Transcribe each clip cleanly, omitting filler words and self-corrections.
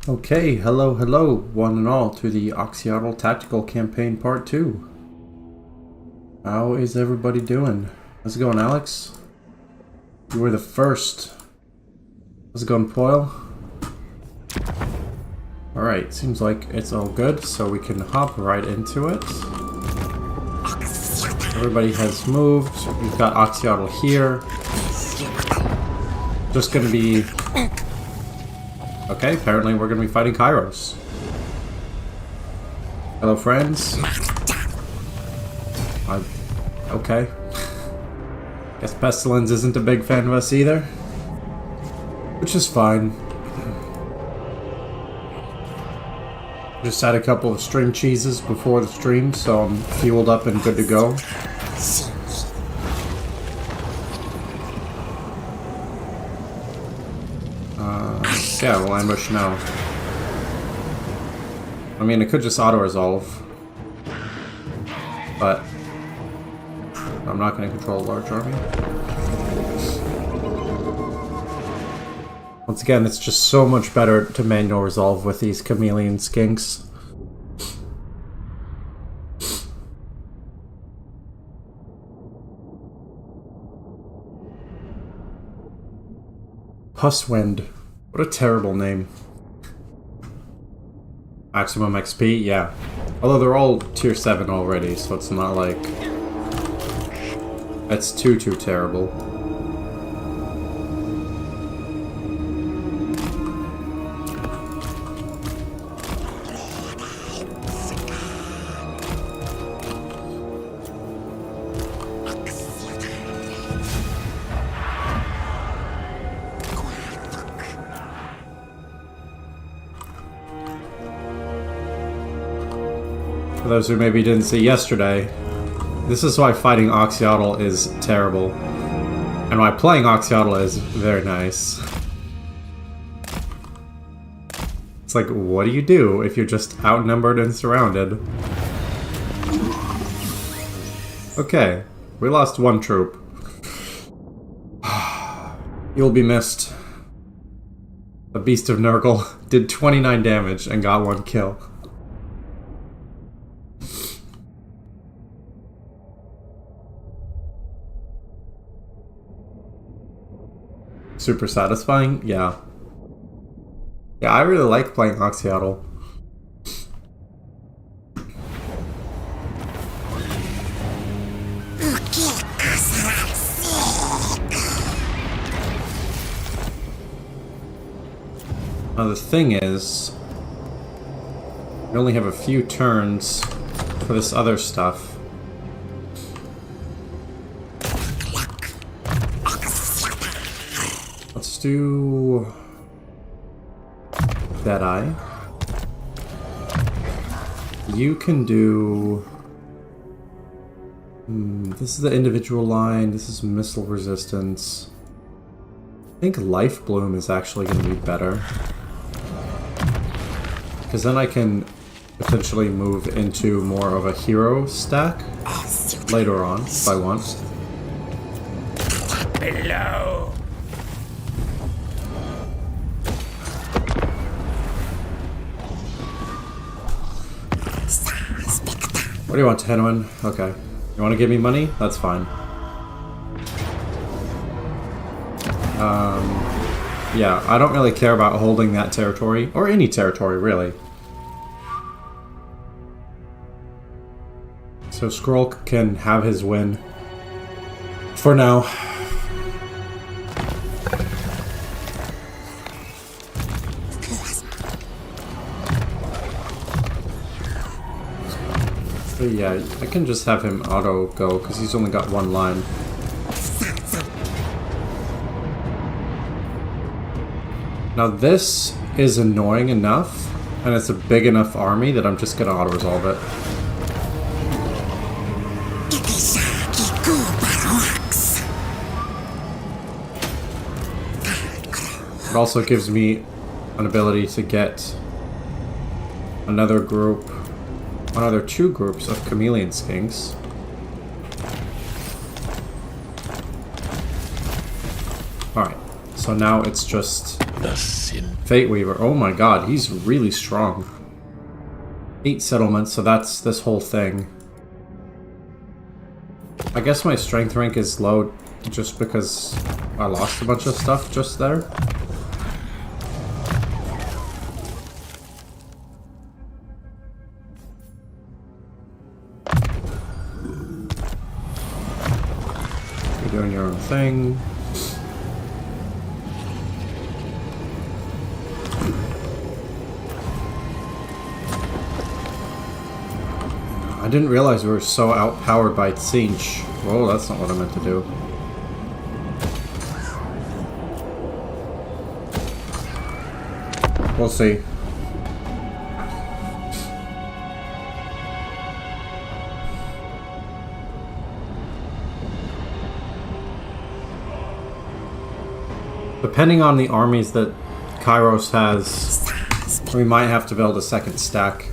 Okay, hello, one and all, to the Oxyotl Tactical Campaign Part 2. How is everybody doing? How's it going, Alex? You were the first. How's it going, Poil? Alright, seems like it's all good, so we can hop right into it. Everybody has moved. We've got Oxyotl here. Just gonna be... Okay, apparently we're gonna be fighting Kairos. Hello, friends. Okay. Guess Pestilence isn't a big fan of us either. Which is fine. Just had a couple of string cheeses before the stream, so I'm fueled up and good to go. Yeah, we'll ambush now. I mean, it could just auto-resolve. But I'm not going to control a large army. Once again, it's just so much better to manual resolve with these chameleon skinks. Pusswind. What a terrible name. Maximum XP? Yeah. Although they're all tier 7 already, so it's not like... That's too terrible. For those who maybe didn't see yesterday, this is why fighting Oxyotl is terrible, and why playing Oxyotl is very nice. It's like, what do you do if you're just outnumbered and surrounded? Okay, we lost one troop. You'll be missed. The Beast of Nurgle did 29 damage and got 1 kill. Super satisfying? Yeah. Yeah, I really like playing Oxyotl. Now the thing is, we only have a few turns for this other stuff. Let's do Deadeye. You can do... this is the individual line, this is missile resistance. I think Life Bloom is actually going to be better. Because then I can potentially move into more of a hero stack later on, if I want. Below. What do you want, Tenuin? Okay. You want to give me money? That's fine. Yeah, I don't really care about holding that territory, or any territory, really. So Skrulk can have his win. For now. So yeah, I can just have him auto go, because he's only got 1 line. Now this is annoying enough, and it's a big enough army that I'm just gonna auto-resolve it. It also gives me an ability to get another 2 groups of chameleon skinks. Alright, so now it's just The sin. Fate Weaver. Oh my god, he's really strong. 8 settlements, so that's this whole thing. I guess my strength rank is low just because I lost a bunch of stuff just there. You're doing your own thing. I didn't realize we were so outpowered by Tzeentch. Whoa, that's not what I meant to do. We'll see. Depending on the armies that Kairos has, we might have to build a second stack.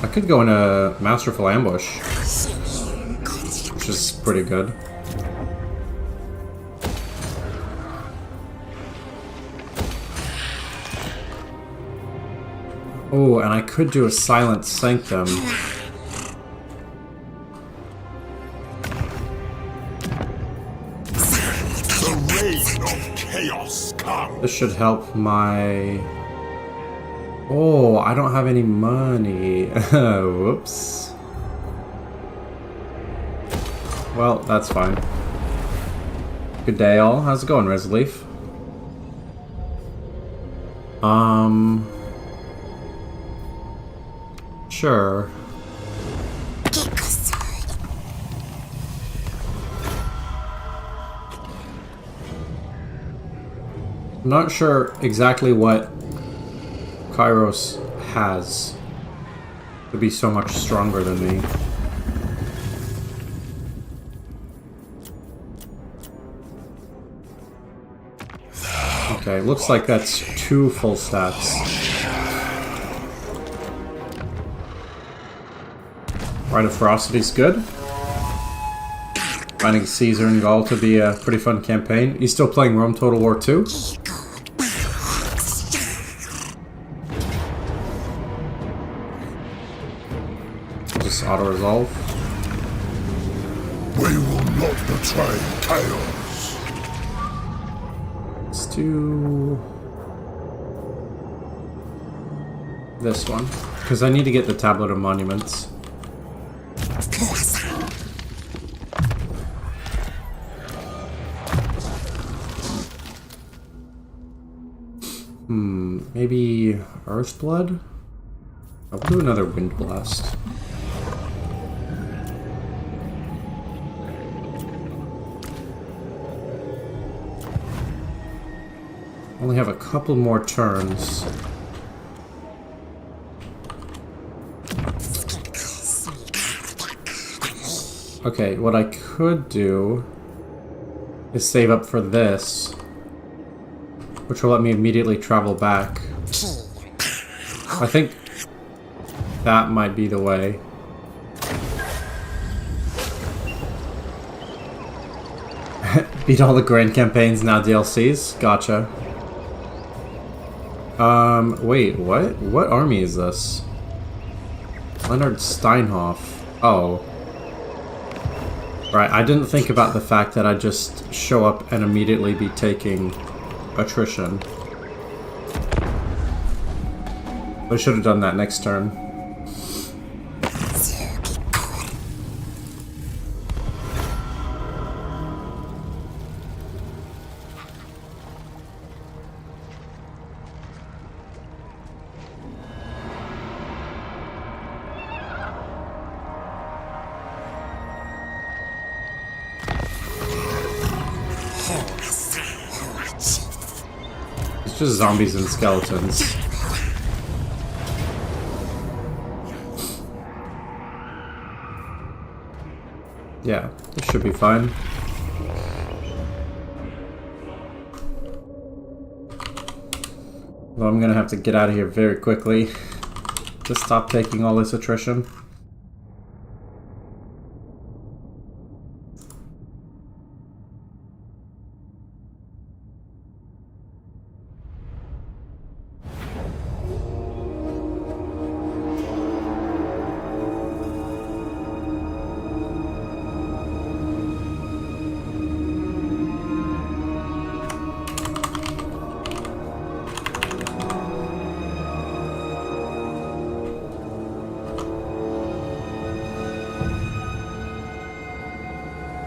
I could go in a Masterful Ambush, which is pretty good. Oh, and I could do a Silent Sanctum. The reign of chaos comes. This should help my... Oh, I don't have any money. Whoops. Well, that's fine. Good day, all. How's it going, Resileaf? Sure. I'm not sure exactly what Kairos has to be so much stronger than me. Okay, looks like that's 2 full stats. Rite of Ferocity's good. Finding Caesar and Gaul to be a pretty fun campaign. You still playing Rome Total War 2? Just auto-resolve. We will not betray chaos. Let's do this one, because I need to get the Tablet of Monuments. Maybe Earthblood? I'll do another Wind Blast. Only have a couple more turns. Okay, what I could do is save up for this, which will let me immediately travel back. I think that might be the way. Beat all the grand campaigns, now DLCs? Gotcha. Wait, what? What army is this? Leonard Steinhoff. Oh. Right, I didn't think about the fact that I'd just show up and immediately be taking attrition. I should have done that next turn. It's just zombies and skeletons. Yeah, this should be fine. Well, I'm gonna have to get out of here very quickly to stop taking all this attrition.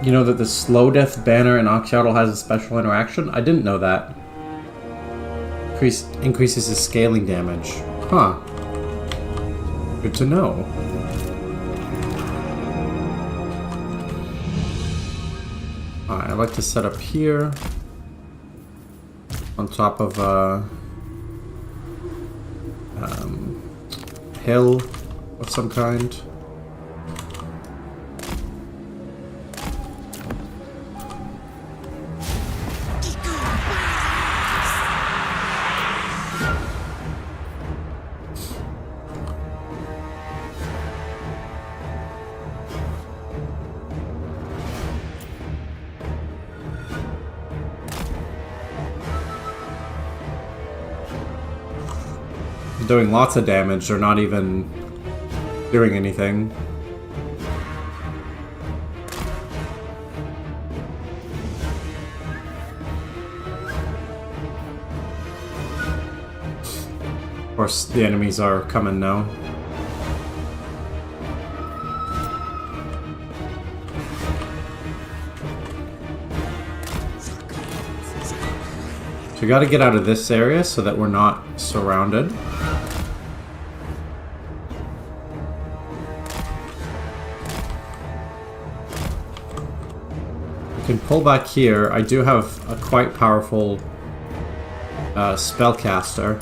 You know that the slow death banner in Oxyotl has a special interaction? I didn't know that. Increases his scaling damage. Huh. Good to know. Alright, I like to set up here. On top of a hill of some kind. Doing lots of damage, they're not even doing anything. Of course, the enemies are coming now. So we gotta get out of this area so that we're not surrounded. Can pull back here. I do have a quite powerful spellcaster.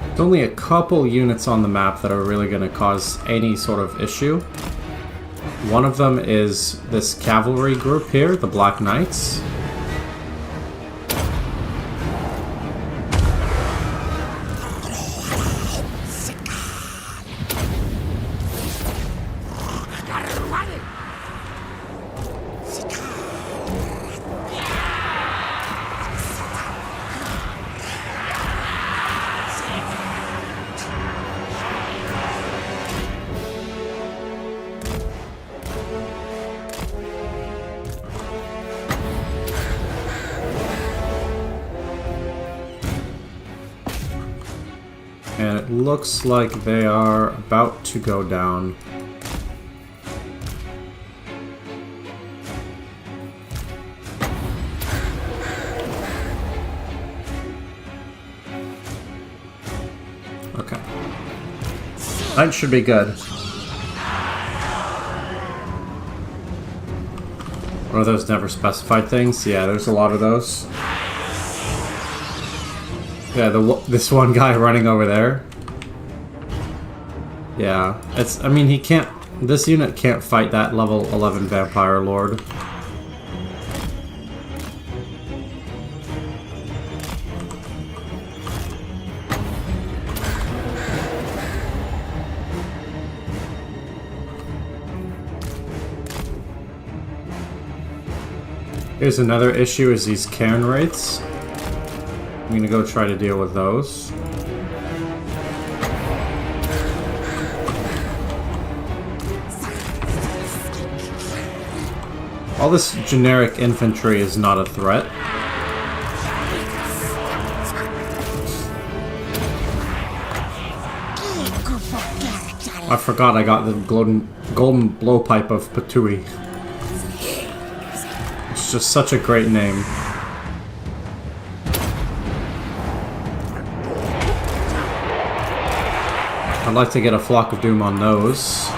There's only a couple units on the map that are really going to cause any sort of issue. One of them is this cavalry group here, the Black Knights. And it looks like they are about to go down. Okay. That should be good. One of those never specified things? Yeah, there's a lot of those. Yeah, this one guy running over there. Yeah, I mean, he can't... This unit can't fight that level 11 Vampire Lord. Here's another issue, is these Cairn Wraiths. I'm gonna go try to deal with those. All this generic infantry is not a threat. I forgot I got the golden blowpipe of Patui. It's just such a great name. I'd like to get a Flock of Doom on those.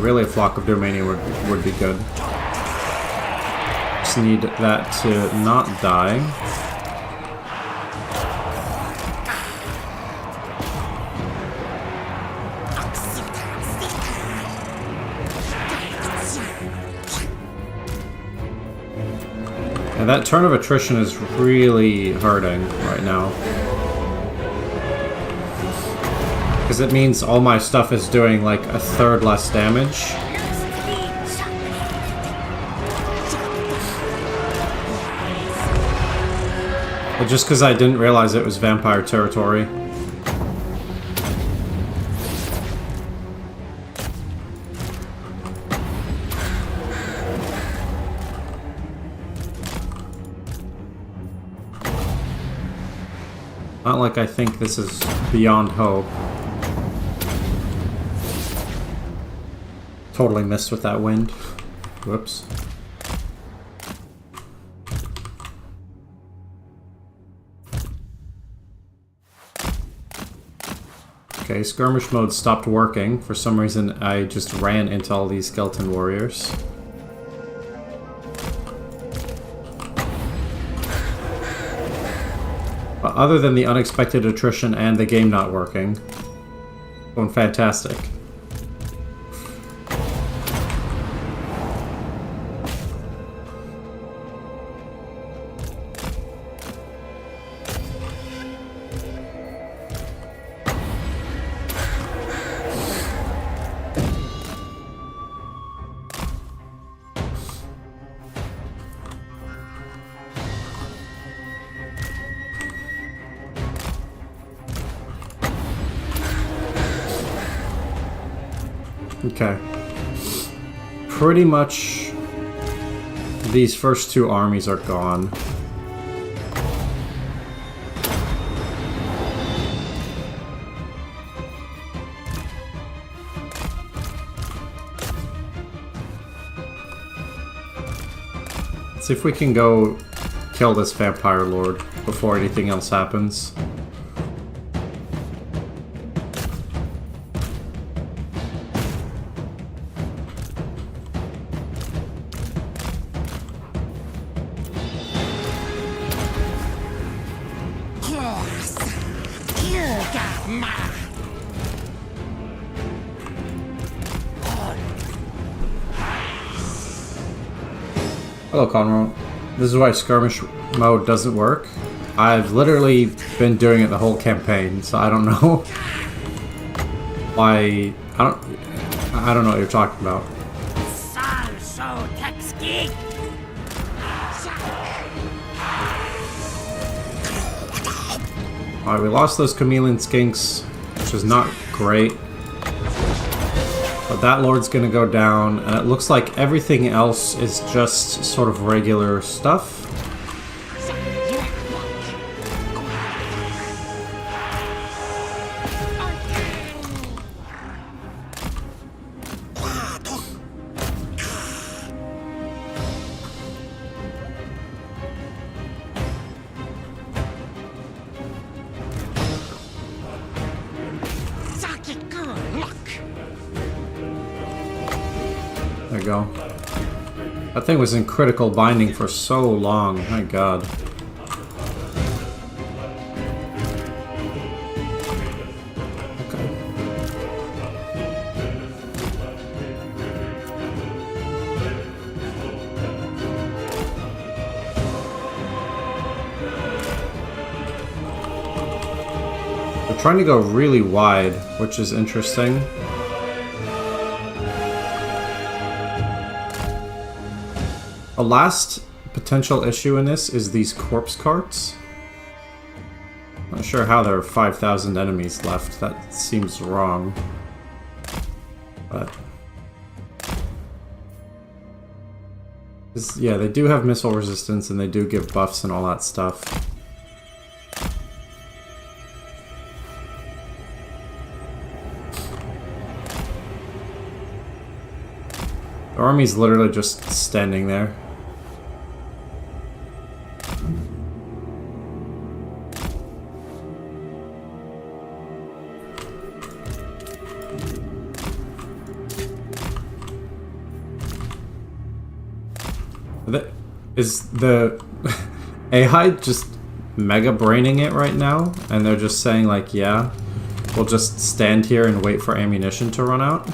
really a flock of Domania would be good. Just need that to not die. And that turn of attrition is really hurting right now. Because it means all my stuff is doing like a third less damage. But just because I didn't realize it was vampire territory. Not like I think this is beyond hope. Totally missed with that wind. Whoops. Okay, skirmish mode stopped working. For some reason, I just ran into all these skeleton warriors. But other than the unexpected attrition and the game not working, going fantastic. Okay. Pretty much these first two armies are gone. Let's see if we can go kill this vampire lord before anything else happens. Hello, Conroe. This is why skirmish mode doesn't work. I've literally been doing it the whole campaign, so I don't know why. I don't know what you're talking about. Alright, we lost those chameleon skinks, which is not great. But that lord's gonna go down, and it looks like everything else is just sort of regular stuff. There you go. That thing was in critical binding for so long. My god. Okay. They're trying to go really wide, which is interesting. The last potential issue in this is these corpse carts. Not sure how there are 5,000 enemies left. That seems wrong. But yeah, they do have missile resistance and they do give buffs and all that stuff. The army's literally just standing there. Is the AI just mega braining it right now? And they're just saying like, yeah, we'll just stand here and wait for ammunition to run out?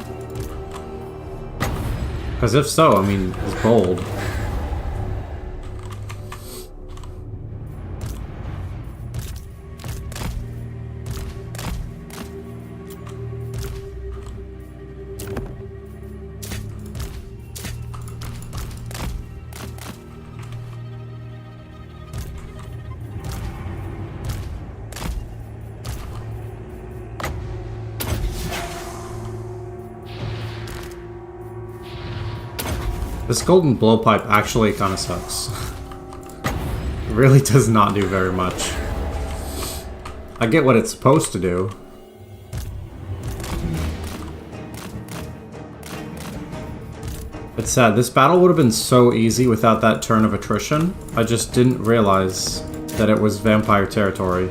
Because if so, I mean, it's bold. This golden blowpipe actually kind of sucks. It really does not do very much. I get what it's supposed to do. It's sad. This battle would have been so easy without that turn of attrition. I just didn't realize that it was vampire territory.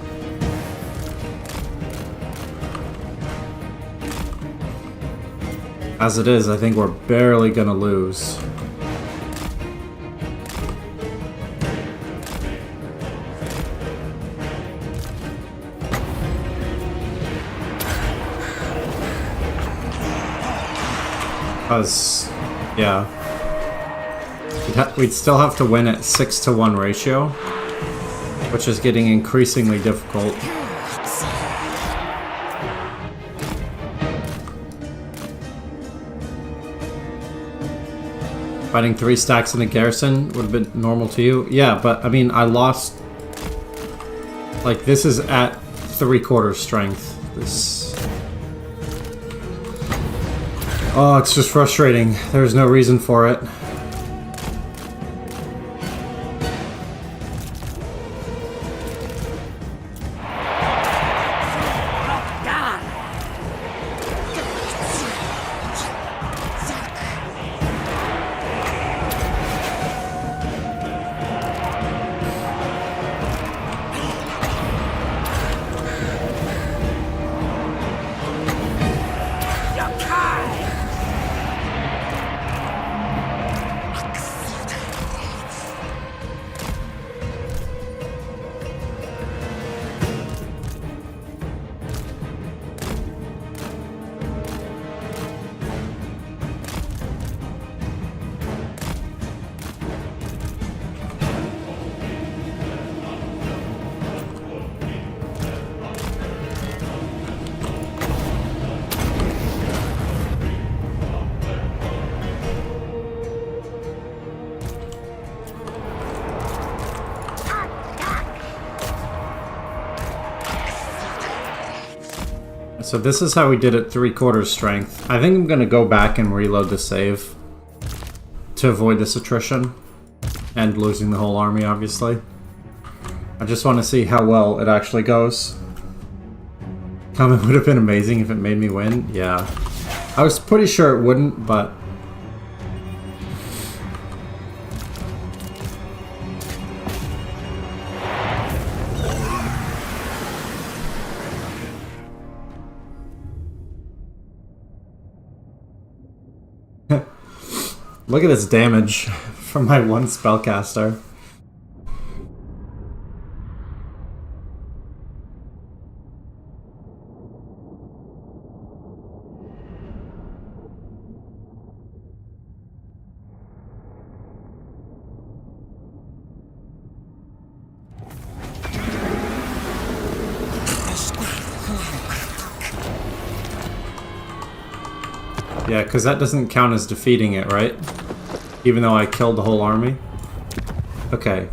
As it is, I think we're barely gonna lose. Because, yeah. We'd still have to win at 6-to-1 ratio, which is getting increasingly difficult. Fighting 3 stacks in a garrison would have been normal to you? Yeah, but I mean, I lost... Like, this is at 3/4 strength. This... Oh, it's just frustrating. There's no reason for it. So this is how we did it 3/4 strength. I think I'm gonna go back and reload the save to avoid this attrition and losing the whole army, obviously. I just want to see how well it actually goes. Comment would have been amazing if it made me win. Yeah. I was pretty sure it wouldn't, but... Look at this damage from my one spellcaster. Yeah, because that doesn't count as defeating it, right? Even though I killed the whole army? Okay.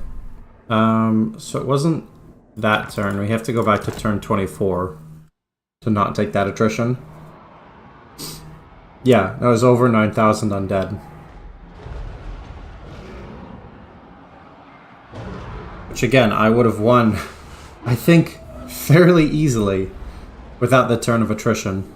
So it wasn't that turn. We have to go back to turn 24 to not take that attrition. Yeah, that was over 9,000 undead. Which again, I would have won, I think, fairly easily without the turn of attrition.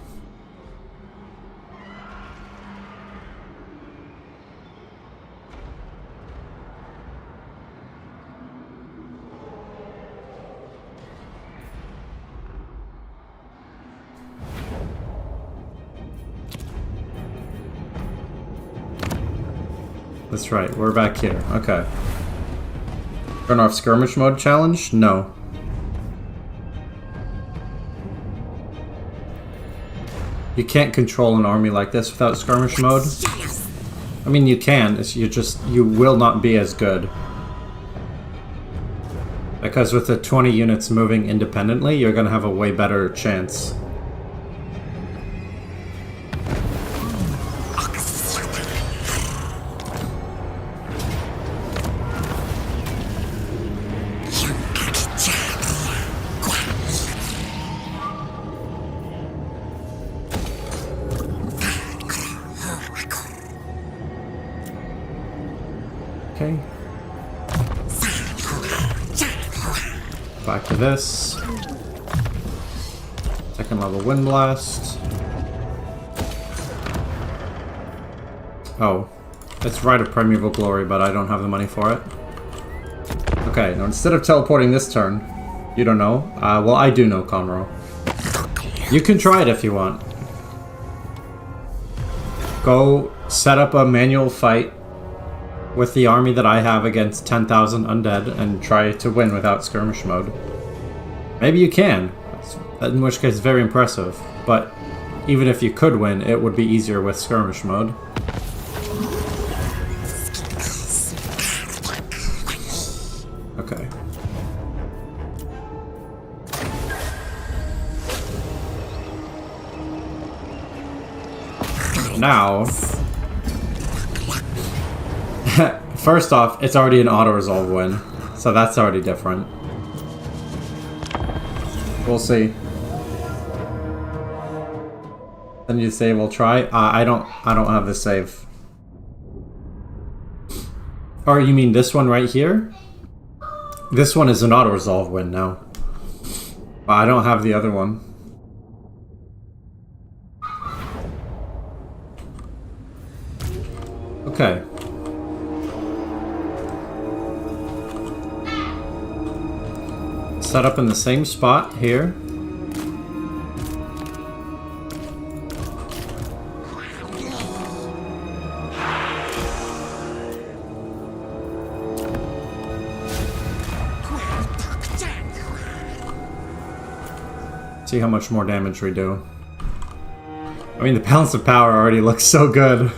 That's right, we're back here. Okay. Turn off skirmish mode challenge? No. You can't control an army like this without skirmish mode. I mean, you can, it's you will not be as good. Because with the 20 units moving independently, you're gonna have a way better chance. Okay. Back to this. Second level wind blast. Oh. It's Rite of Primeval Glory, but I don't have the money for it. Okay, now instead of teleporting this turn, you don't know. Well, I do know, Conroe. You can try it if you want. Go set up a manual fight with the army that I have against 10,000 undead and try to win without skirmish mode. Maybe you can, in which case very impressive, but even if you could win, it would be easier with skirmish mode. Okay. Now, first off, it's already an auto-resolve win, so that's already different. We'll see. Then you say we'll try. I don't have the save. Or you mean this one right here? This one is an auto-resolve win now. But I don't have the other one. Okay. Set up in the same spot here. See how much more damage we do. I mean, the balance of power already looks so good.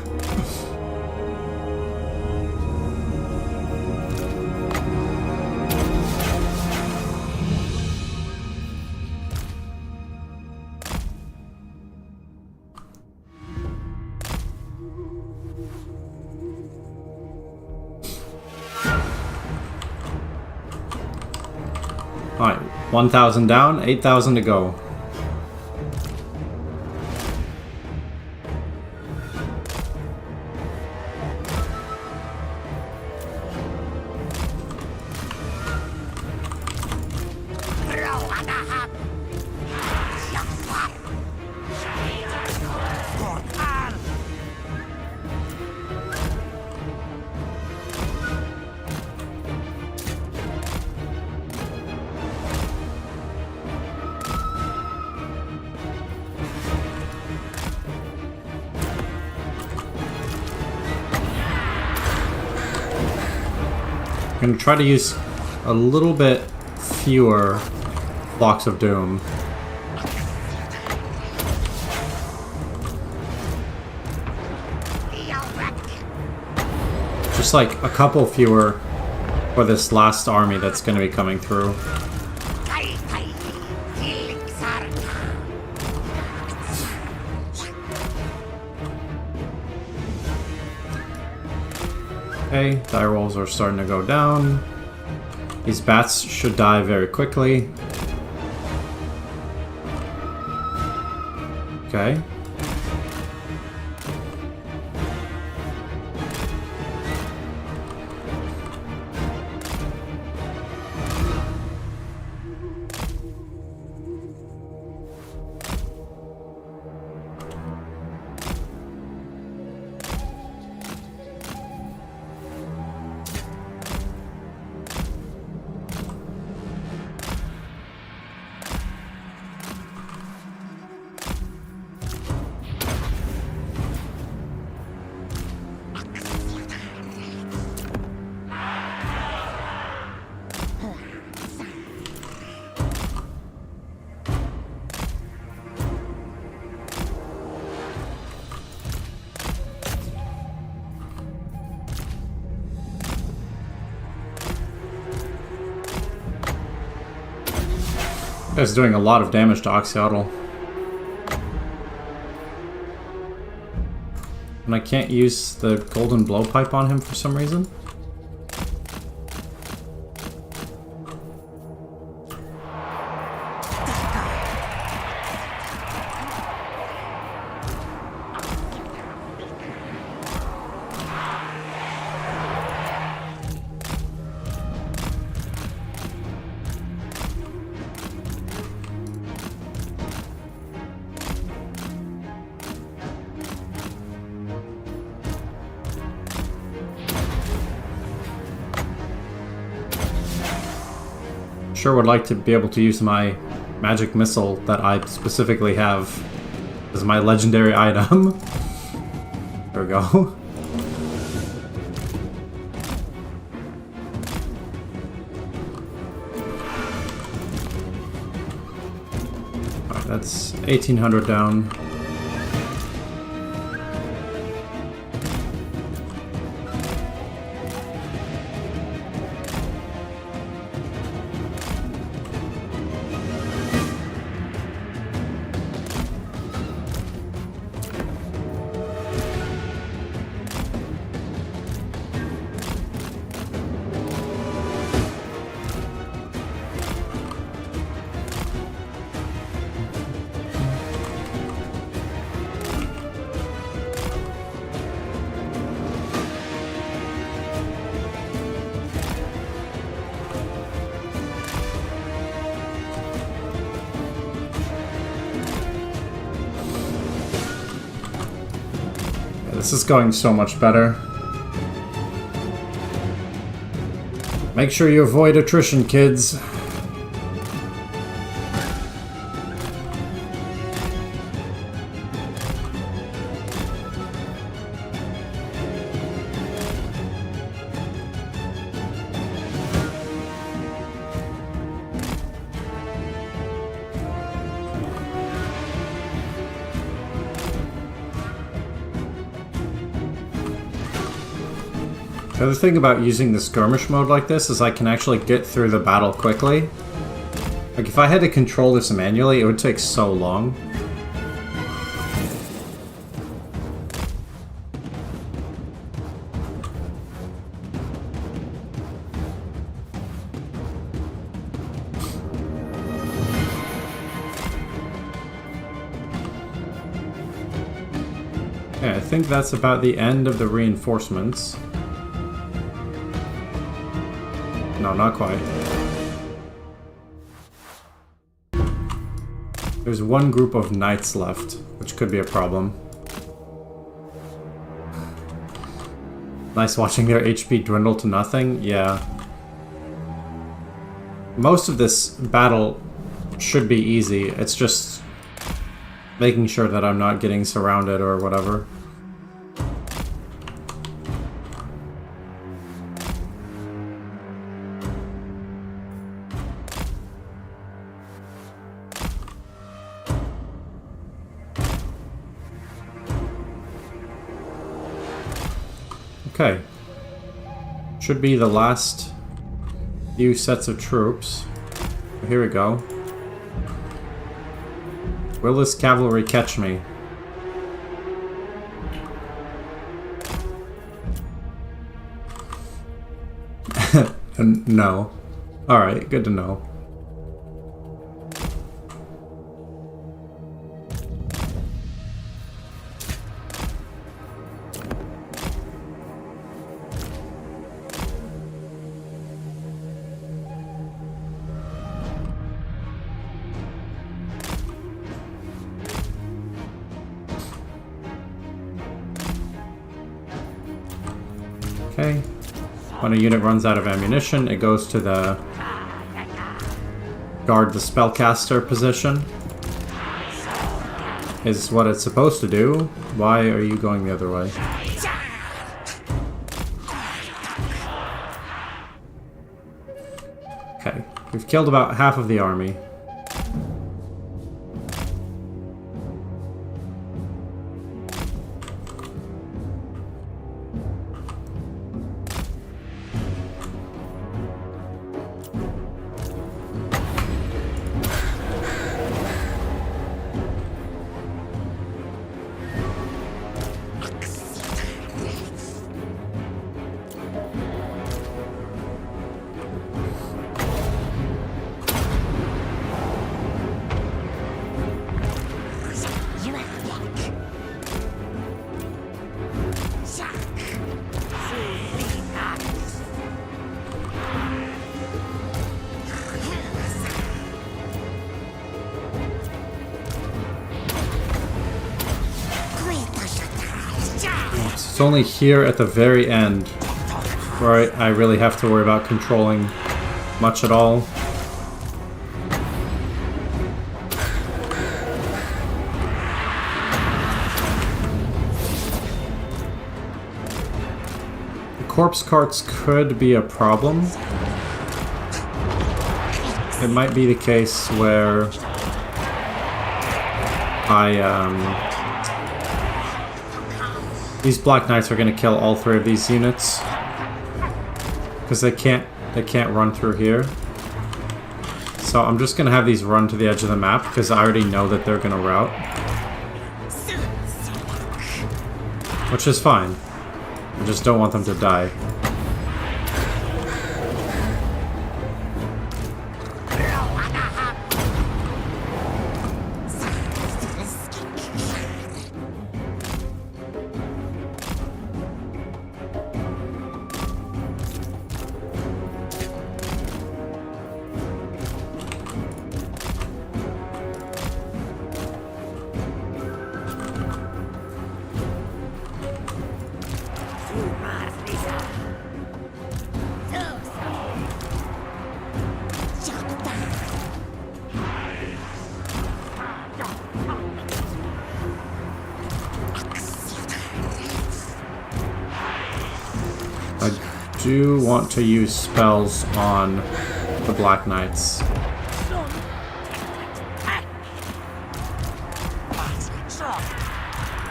Alright, 1,000 down, 8,000 to go. I'm going to try to use a little bit fewer blocks of doom. Just like a couple fewer for this last army that's going to be coming through. Okay, die rolls are starting to go down. These bats should die very quickly. Okay. It's doing a lot of damage to Oxyotl. And I can't use the golden blowpipe on him for some reason. Sure would like to be able to use my magic missile that I specifically have as my legendary item. There we go. Alright, that's 1800 down. This is going so much better. Make sure you avoid attrition, kids. The other thing about using the skirmish mode like this is I can actually get through the battle quickly. Like, if I had to control this manually, it would take so long. Yeah, I think that's about the end of the reinforcements. No, not quite. There's one group of knights left, which could be a problem. Nice watching their HP dwindle to nothing. Yeah. Most of this battle should be easy. It's just making sure that I'm not getting surrounded or whatever. Okay. Should be the last few sets of troops. Here we go. Will this cavalry catch me? No. Alright, good to know. Okay. When a unit runs out of ammunition, it goes to the guard the spellcaster position. Is what it's supposed to do. Why are you going the other way? Okay. We've killed about half of the army. only here at the very end where I really have to worry about controlling much at all. The corpse carts could be a problem. It might be the case where these Black Knights are going to kill all three of these units because they can't run through here. So I'm just going to have these run to the edge of the map because I already know that they're going to rout, which is fine. I just don't want them to die. I do want to use spells on the Black Knights.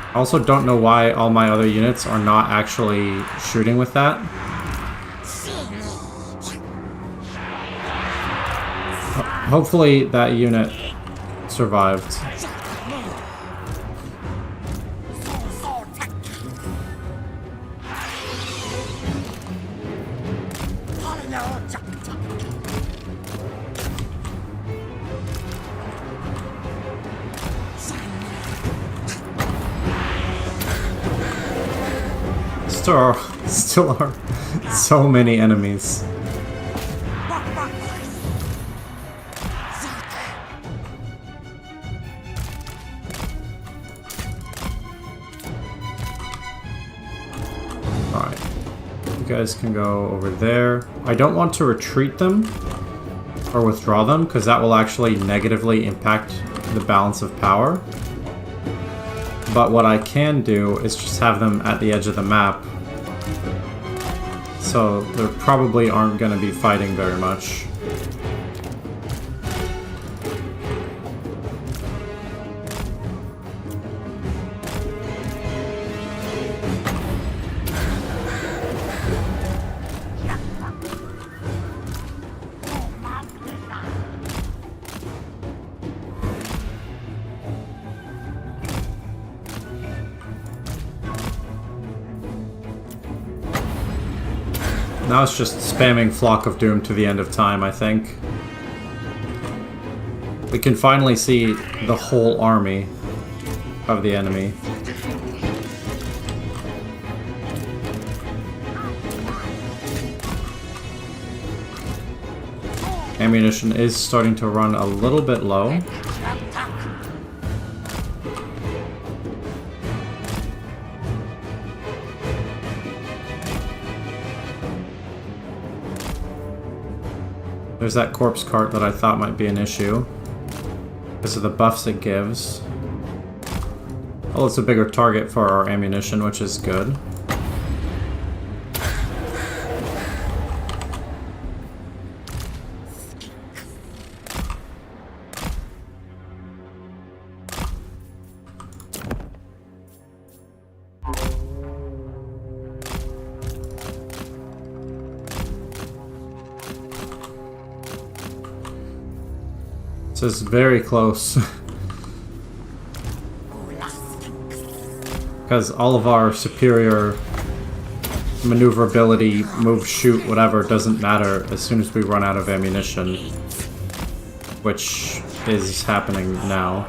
I also don't know why all my other units are not actually shooting with that. Hopefully that unit survived. Still are so many enemies. Alright. You guys can go over there. I don't want to retreat them or withdraw them because that will actually negatively impact the balance of power. But what I can do is just have them at the edge of the map. So they probably aren't going to be fighting very much. Now it's just spamming Flock of Doom to the end of time, I think. We can finally see the whole army of the enemy. Ammunition is starting to run a little bit low. There's that corpse cart that I thought might be an issue because of the buffs it gives. Oh, it's a bigger target for our ammunition, which is good. This is very close. Because all of our superior maneuverability, move, shoot, whatever, doesn't matter as soon as we run out of ammunition. Which is happening now.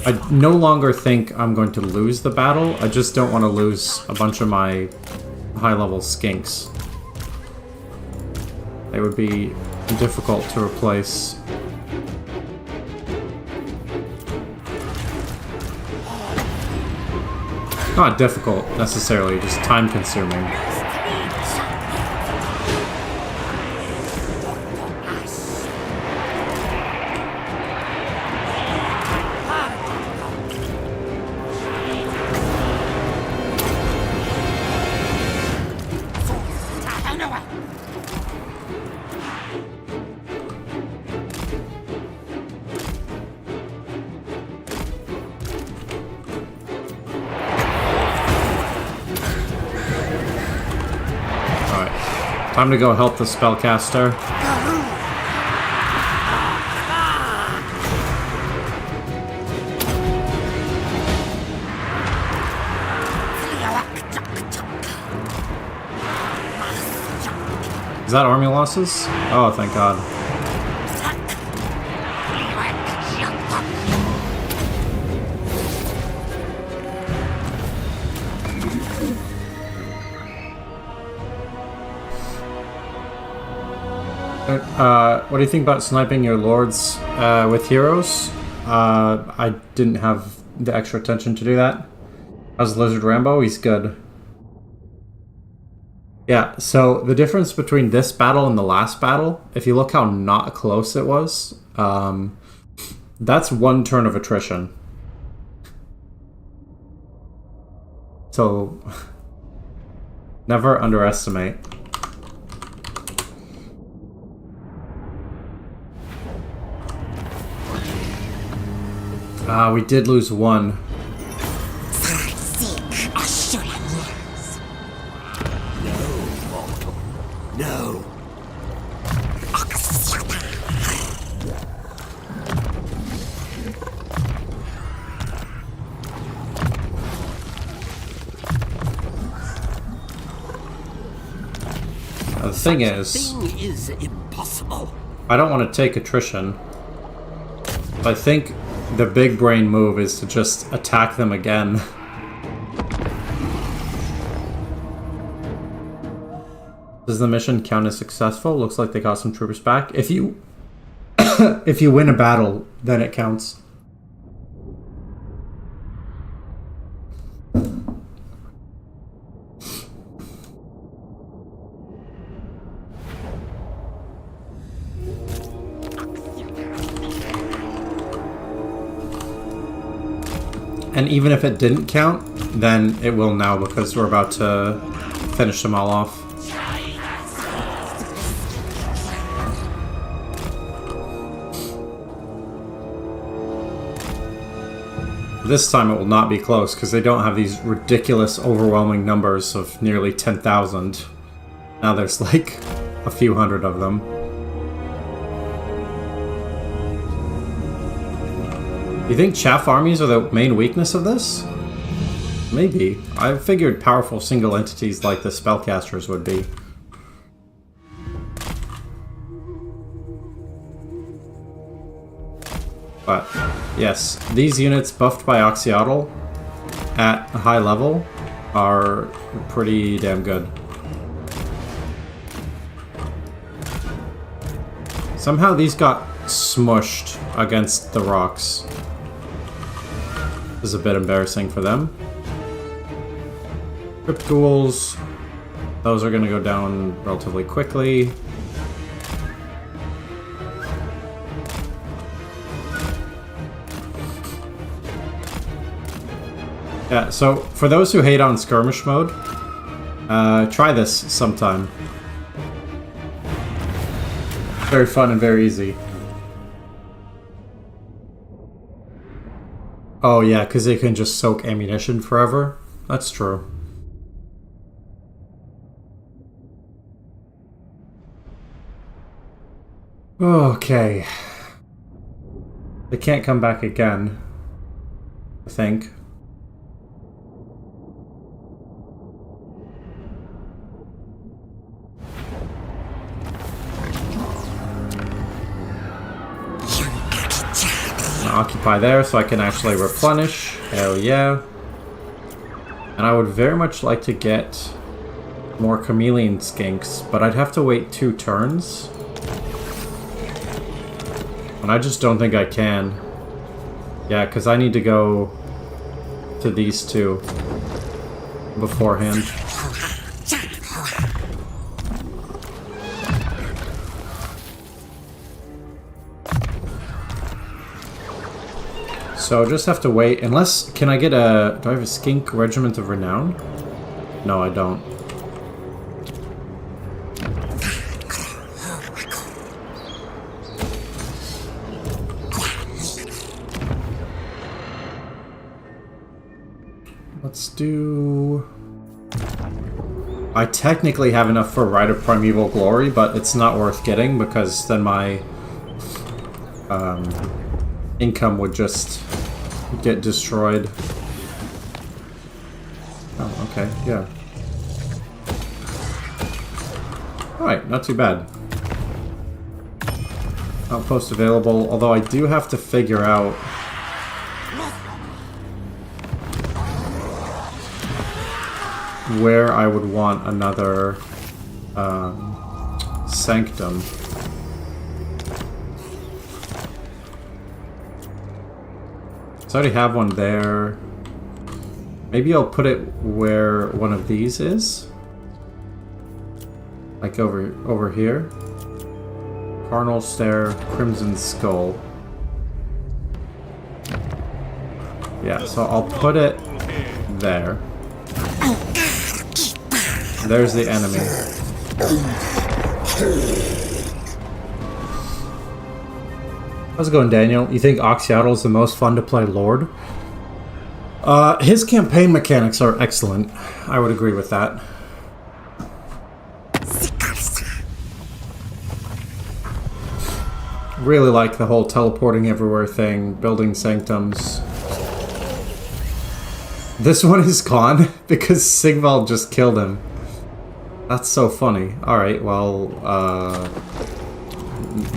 I no longer think I'm going to lose the battle, I just don't want to lose a bunch of my high-level skinks. They would be difficult to replace. Not difficult, necessarily, just time-consuming. Time to go help the spellcaster. Is that army losses? Oh, thank God. What do you think about sniping your lords with heroes? I didn't have the extra attention to do that. How's Lizard Rambo? He's good. Yeah, so the difference between this battle and the last battle, if you look how not close it was, that's one turn of attrition. So, never underestimate. We did lose one. No, mortal. No. The thing is impossible. I don't want to take attrition. I think the big brain move is to just attack them again. Does the mission count as successful? Looks like they got some troopers back. If you if you win a battle, then it counts. And even if it didn't count, then it will now because we're about to finish them all off. This time it will not be close because they don't have these ridiculous, overwhelming numbers of nearly 10,000. Now there's like a few hundred of them. You think chaff armies are the main weakness of this? Maybe. I figured powerful single entities like the spellcasters would be. But, yes, these units buffed by Oxyotl at a high level are pretty damn good. Somehow these got smushed against the rocks. This is a bit embarrassing for them. Crypt ghouls. Those are going to go down relatively quickly. Yeah, so for those who hate on skirmish mode, try this sometime. Very fun and very easy. Oh yeah, because they can just soak ammunition forever. That's true. Okay. They can't come back again, I think. Occupy there so I can actually replenish. Hell yeah. And I would very much like to get more chameleon skinks, but I'd have to wait 2 turns. And I just don't think I can. Yeah, because I need to go to these 2 beforehand. So just have to wait. Unless, can I get a, do I have a skink regiment of renown? No, I don't. Let's do... I technically have enough for Rite of Primeval Glory, but it's not worth getting because then my income would just get destroyed. Oh, okay, yeah. Alright, not too bad. Outpost available, although I do have to figure out where I would want another sanctum. So I already have one there. Maybe I'll put it where one of these is. Like over here. Carnal Stair, Crimson Skull. Yeah, so I'll put it there. There's the enemy. How's it going, Daniel? You think Oxyotl is the most fun to play Lord? His campaign mechanics are excellent. I would agree with that. Really like the whole teleporting everywhere thing, building sanctums. This one is gone because Sigvald just killed him. That's so funny. Alright, well,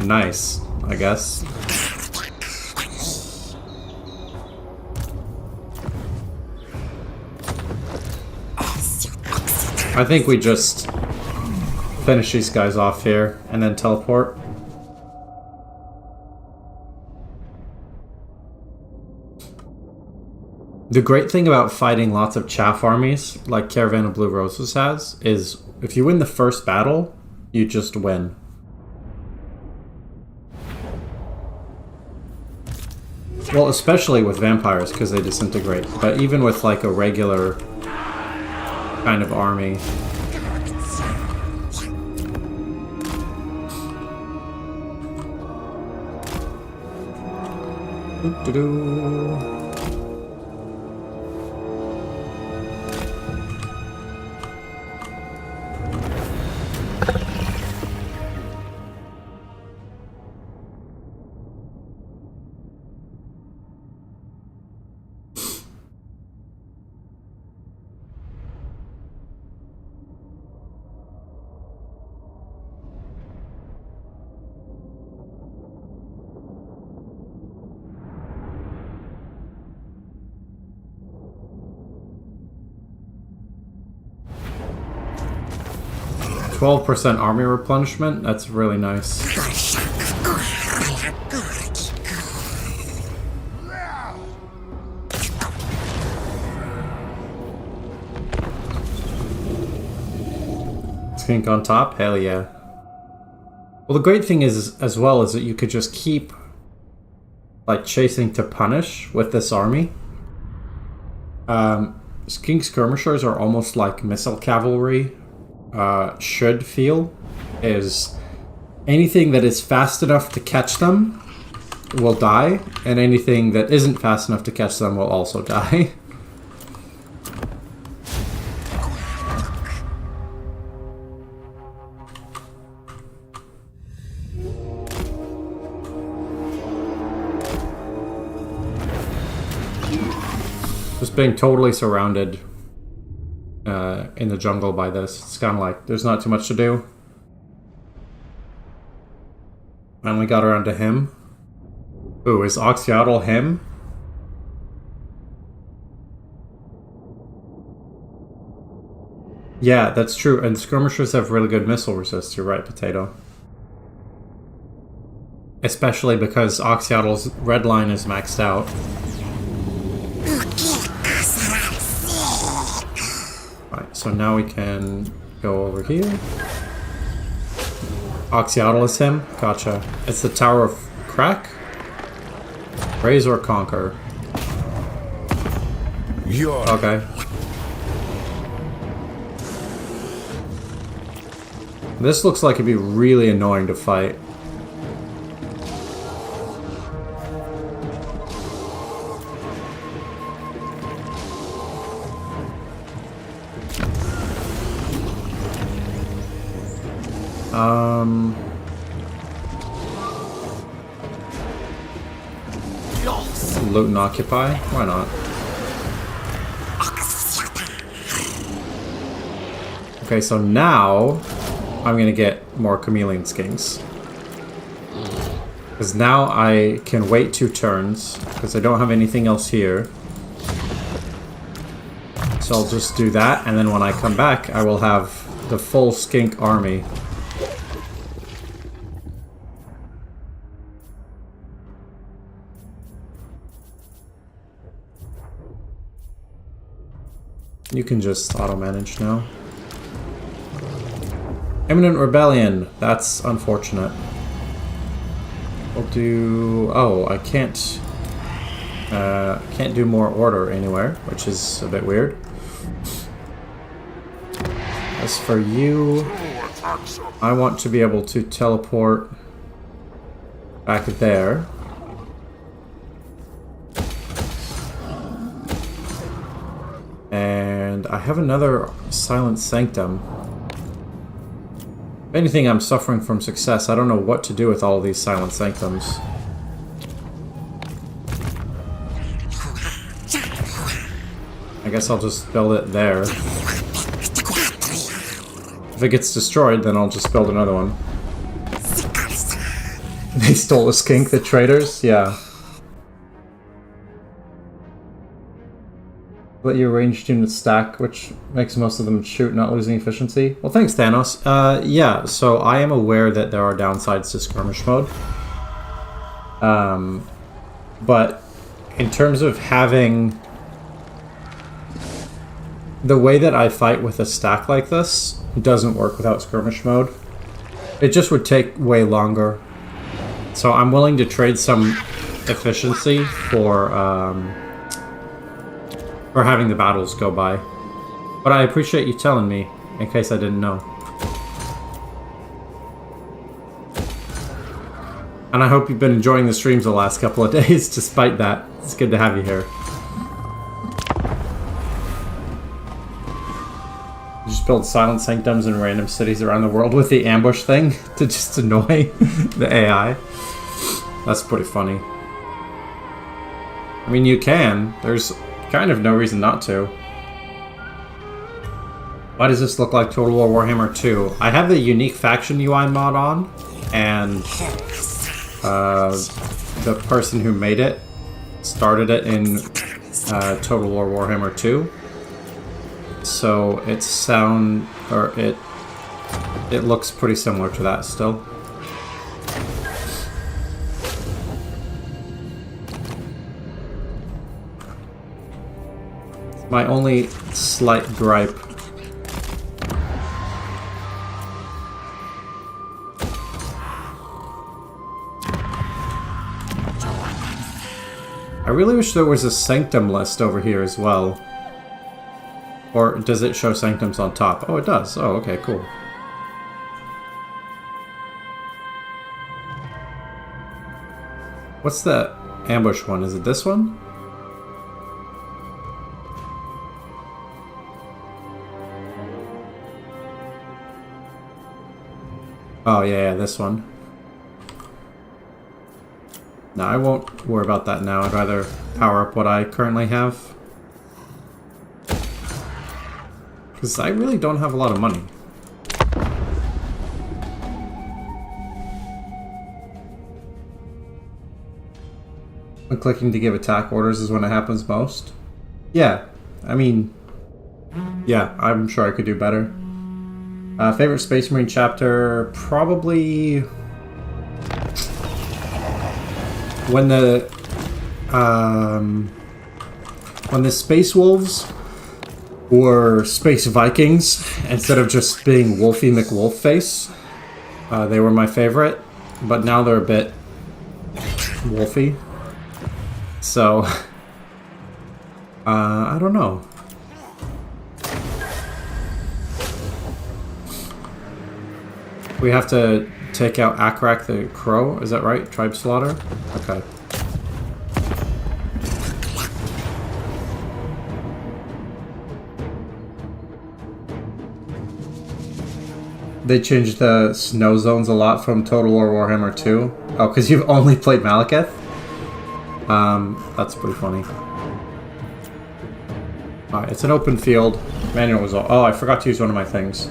nice, I guess. I think we just finish these guys off here and then teleport. The great thing about fighting lots of chaff armies, like Caravan of Blue Roses has, is if you win the first battle, you just win. Well, especially with vampires, because they disintegrate. But even with like a regular kind of army. Doo-doo-doo. %, army replenishment? That's really nice. Skink on top? Hell yeah. Well, the great thing is, as well, is that you could just keep like chasing to punish with this army. Skink skirmishers are almost like missile cavalry. Should feel is anything that is fast enough to catch them will die, and anything that isn't fast enough to catch them will also die. Just being totally surrounded in the jungle by this. It's kind of like there's not too much to do. Finally got around to him. Ooh, is Oxyotl him? Yeah, that's true. And skirmishers have really good missile resist. You're right, Potato. Especially because Oxyotl's red line is maxed out. Alright, so now we can go over here. Oxyotl is him? Gotcha. It's the Tower of Crack? Raise or Conquer? Okay. This looks like it'd be really annoying to fight. Loot and occupy? Why not? Okay, so now I'm gonna get more chameleon skinks. Because now I can wait 2 turns, because I don't have anything else here. So I'll just do that, and then when I come back, I will have the full skink army. You can just auto-manage now. Imminent rebellion. That's unfortunate. We'll do... Oh, I can't do more order anywhere, which is a bit weird. As for you, I want to be able to teleport back there. And I have another Silent Sanctum. If anything, I'm suffering from success. I don't know what to do with all of these Silent Sanctums. I guess I'll just build it there. If it gets destroyed, then I'll just build another one. They stole a skink, the traitors? Yeah. Let your ranged units stack, which makes most of them shoot, not losing efficiency. Well, thanks, Thanos. Yeah, so I am aware that there are downsides to skirmish mode. But in terms of having... The way that I fight with a stack like this doesn't work without skirmish mode. It just would take way longer. So I'm willing to trade some efficiency for having the battles go by. But I appreciate you telling me, in case I didn't know. And I hope you've been enjoying the streams the last couple of days, despite that. It's good to have you here. You just build Silent Sanctums in random cities around the world with the ambush thing to just annoy the AI. That's pretty funny. I mean, you can. There's kind of no reason not to. Why does this look like Total War Warhammer 2? I have the unique faction UI mod on, and the person who made it started it in Total War Warhammer 2. So it looks pretty similar to that still. My only slight gripe. I really wish there was a Sanctum list over here as well. Or does it show Sanctums on top? Oh, it does. Oh, okay, cool. What's the ambush one? Is it this one? Oh, yeah, this one. No, I won't worry about that now. I'd rather power up what I currently have. Because I really don't have a lot of money. When clicking to give attack orders is when it happens most. Yeah, I mean, Yeah, I'm sure I could do better. Favorite Space Marine chapter? Probably... When the Space Wolves were Space Vikings, instead of just being Wolfie McWolfface, they were my favorite, but now they're a bit wolfy. So, I don't know. We have to take out Akrak the Crow, is that right? Tribe Slaughter? Okay. They changed the snow zones a lot from Total War Warhammer 2. Oh, because you've only played Malekith? That's pretty funny. Alright, it's an open field. Manual was all... Oh, I forgot to use one of my things.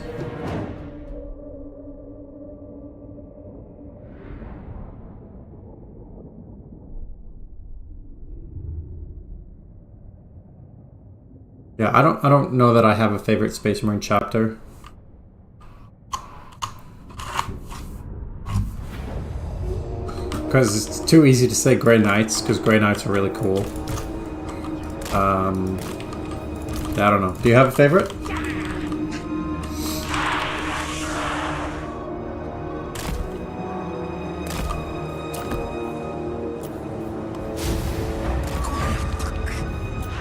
Yeah, I don't know that I have a favorite Space Marine chapter. Because it's too easy to say Grey Knights, because Grey Knights are really cool. Yeah, I don't know. Do you have a favorite?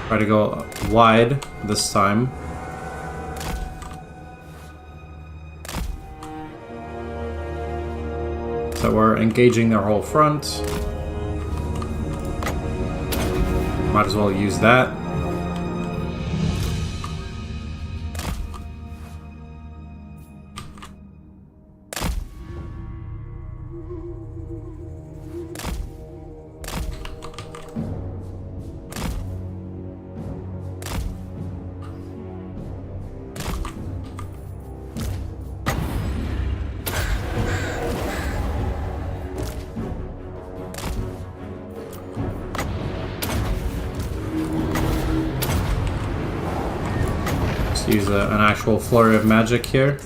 Try to go wide this time. So we're engaging their whole front. Might as well use that. Use an actual flurry of magic here.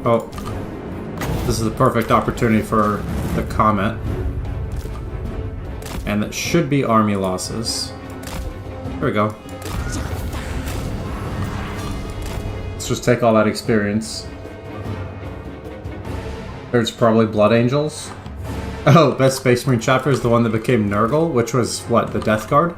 Oh, this is the perfect opportunity for the comet. And that should be army losses. There we go. Let's just take all that experience. There's probably Blood Angels. Oh, best Space Marine chapter is the one that became Nurgle, which was, what, the Death Guard?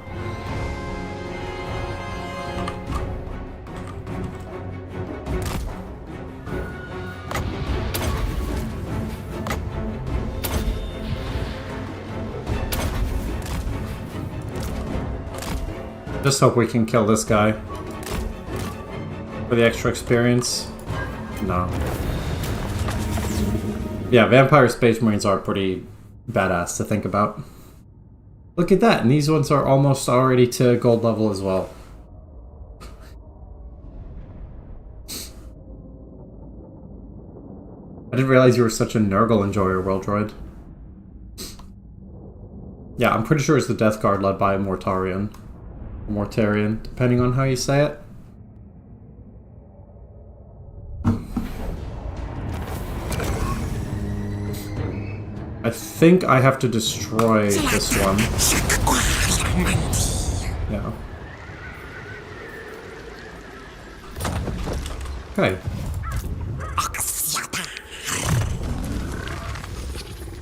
Just hope we can kill this guy. For the extra experience. No. Yeah, Vampire Space Marines are pretty badass to think about. Look at that, and these ones are almost already to gold level as well. I didn't realize you were such a Nurgle enjoyer, Worldroid. Yeah, I'm pretty sure it's the Death Guard led by Mortarion. Or Mortarion, depending on how you say it. I think I have to destroy this one. Yeah. Okay.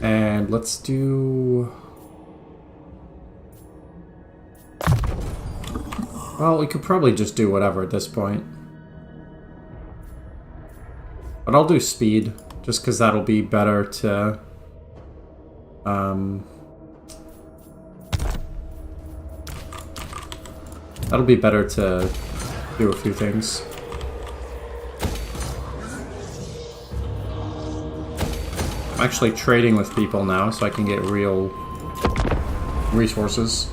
And let's do... Well, we could probably just do whatever at this point. But I'll do speed, just because that'll be better to... That'll be better to do a few things. I'm actually trading with people now, so I can get real resources.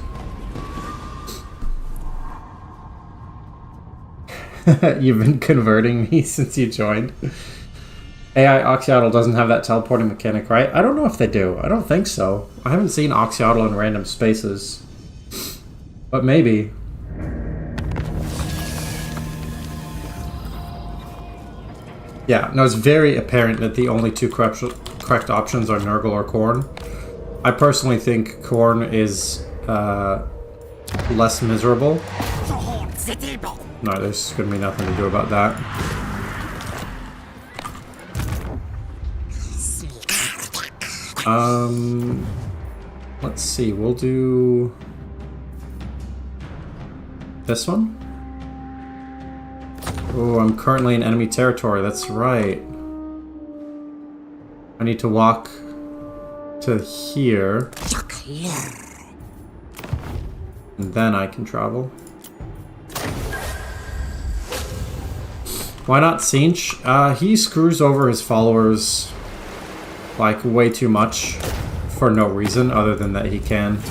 You've been converting me since you joined. AI Oxyotl doesn't have that teleporting mechanic, right? I don't know if they do. I don't think so. I haven't seen Oxyotl in random spaces. But maybe. Yeah, no, it's very apparent that the only two correct options are Nurgle or Khorne. I personally think Khorne is less miserable. No, there's gonna be nothing to do about that. Let's see, we'll do this one. Oh, I'm currently in enemy territory, that's right. I need to walk to here. And then I can travel. Why not Sinch? He screws over his followers like way too much for no reason other than that he can.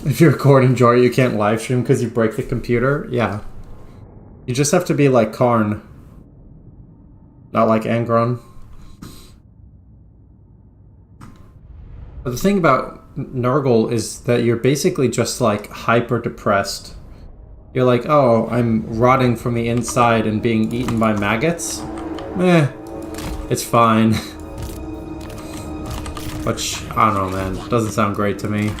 If you're recording Jory, you can't live stream because you break the computer? Yeah. You just have to be like Karn. Not like Angron. But the thing about Nurgle is that you're basically just like hyper depressed. You're like, oh, I'm rotting from the inside and being eaten by maggots? Meh. It's fine. Which, I don't know, man. Doesn't sound great to me.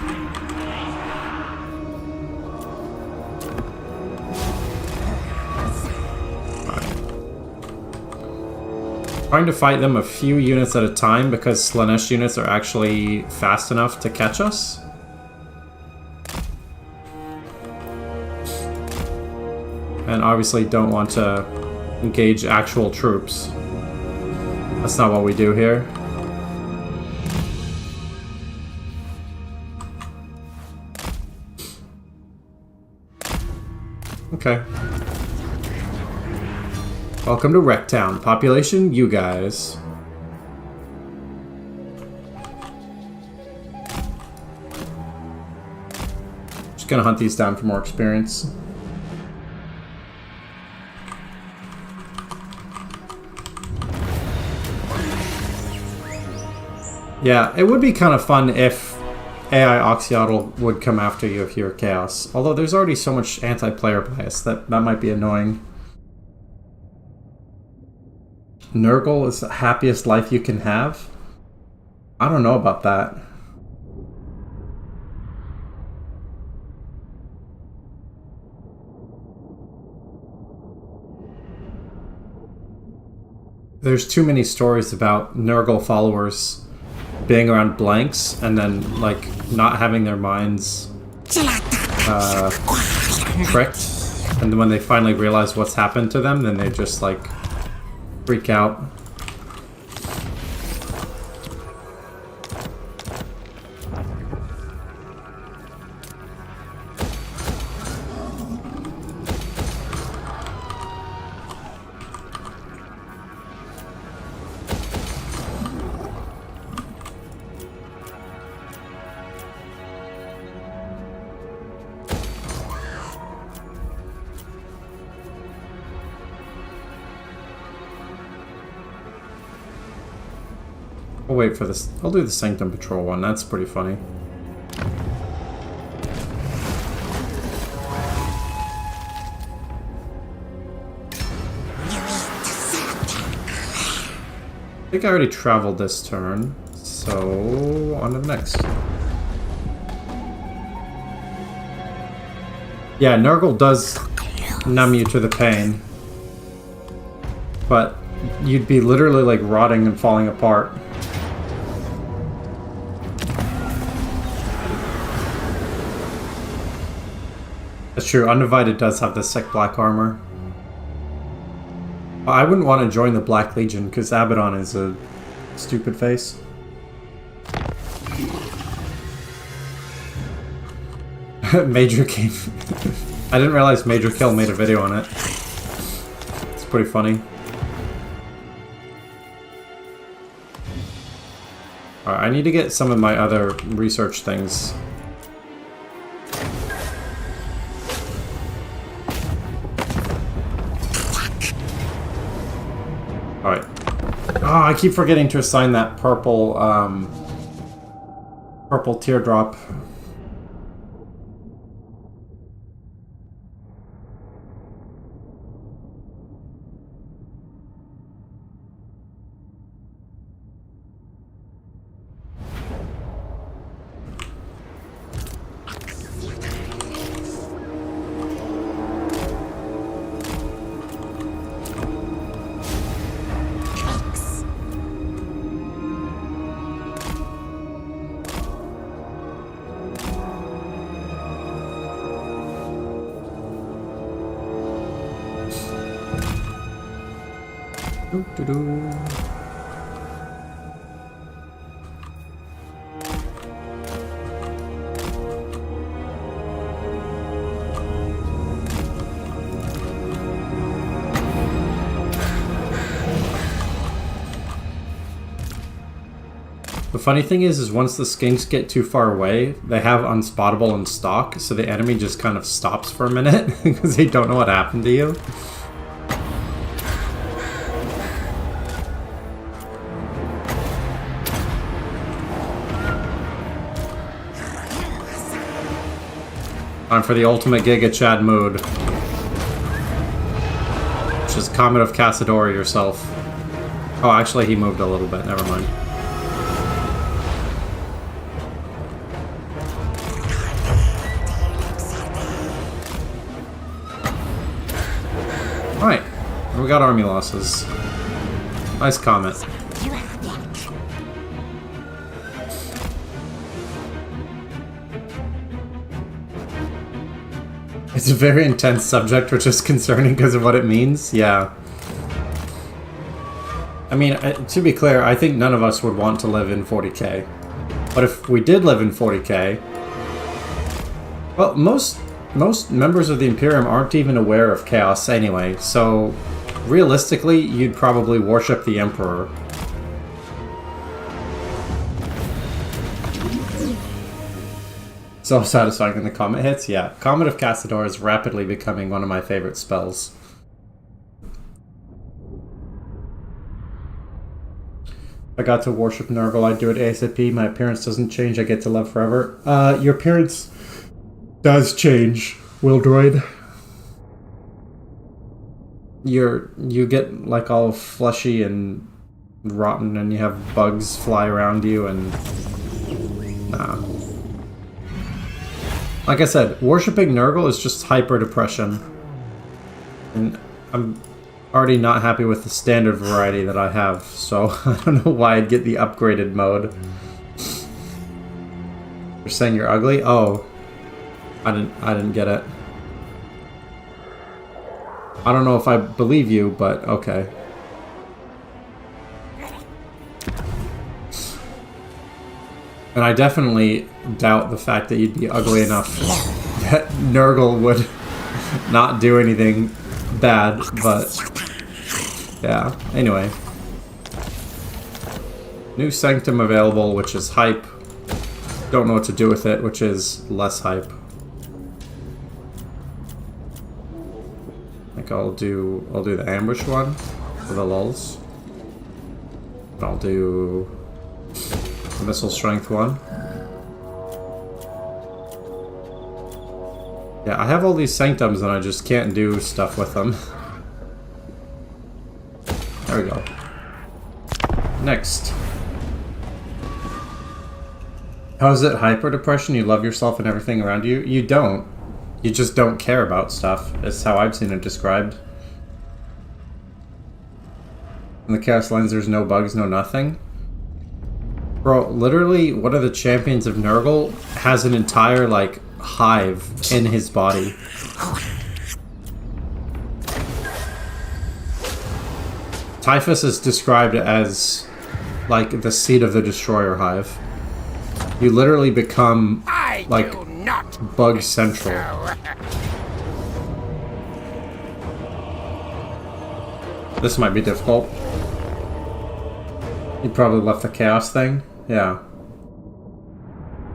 Trying to fight them a few units at a time because Slaanesh units are actually fast enough to catch us. And obviously don't want to engage actual troops. That's not what we do here. Okay. Welcome to Wrecktown. Population, you guys. Just gonna hunt these down for more experience. Yeah, it would be kind of fun if AI Oxyotl would come after you if you're Chaos. Although there's already so much anti-player bias that might be annoying. Nurgle is the happiest life you can have? I don't know about that. There's too many stories about Nurgle followers being around blanks and then, like, not having their minds tricked. And then when they finally realize what's happened to them, then they just, like, freak out. I'll wait for this. I'll do the Sanctum Patrol one. That's pretty funny. I think I already traveled this turn, so on to the next. Yeah, Nurgle does numb you to the pain, but you'd be literally like rotting and falling apart. That's true, Undivided does have the sick black armor. I wouldn't want to join the Black Legion because Abaddon is a stupid face. Major Kill. I didn't realize Major Kill made a video on it. It's pretty funny. Alright, I need to get some of my other research things. Alright. Oh, I keep forgetting to assign that purple, purple teardrop. Doo-doo-doo. The funny thing is once the skinks get too far away, they have unspottable in stock, so the enemy just kind of stops for a minute because they don't know what happened to you. Time for the ultimate Giga Chad mood. Which is Comet of Cassadora yourself. Oh, actually he moved a little bit, never mind. Alright, we got army losses. Nice Comet. It's a very intense subject, which is concerning because of what it means. Yeah. I mean, to be clear, I think none of us would want to live in 40k. But if we did live in 40k... Well, most members of the Imperium aren't even aware of Chaos anyway, so realistically, you'd probably worship the Emperor. So satisfying when the Comet hits? Yeah. Comet of Cassadora is rapidly becoming one of my favorite spells. If I got to worship Nurgle, I'd do it ASAP. My appearance doesn't change, I get to love forever. Your appearance does change, Wildroid. You get like all fleshy and rotten and you have bugs fly around you and... Nah. Like I said, worshipping Nurgle is just hyper-depression. And I'm already not happy with the standard variety that I have, so I don't know why I'd get the upgraded mode. You're saying you're ugly? Oh. I didn't get it. I don't know if I believe you, but okay. And I definitely doubt the fact that you'd be ugly enough that Nurgle would not do anything bad, but yeah, anyway. New Sanctum available, which is hype. Don't know what to do with it, which is less hype. I think I'll do the ambush one for the lulz. I'll do the missile strength one. Yeah, I have all these sanctums and I just can't do stuff with them. There we go. Next. How is it hyper depression? You love yourself and everything around you? You don't. You just don't care about stuff. That's how I've seen it described. In the Chaos Lens, there's no bugs, no nothing. Bro, literally, one of the champions of Nurgle has an entire, like, hive in his body. Typhus is described as, like, the seed of the Destroyer hive. You literally become, like, bug central. This might be difficult. You probably left the chaos thing. Yeah.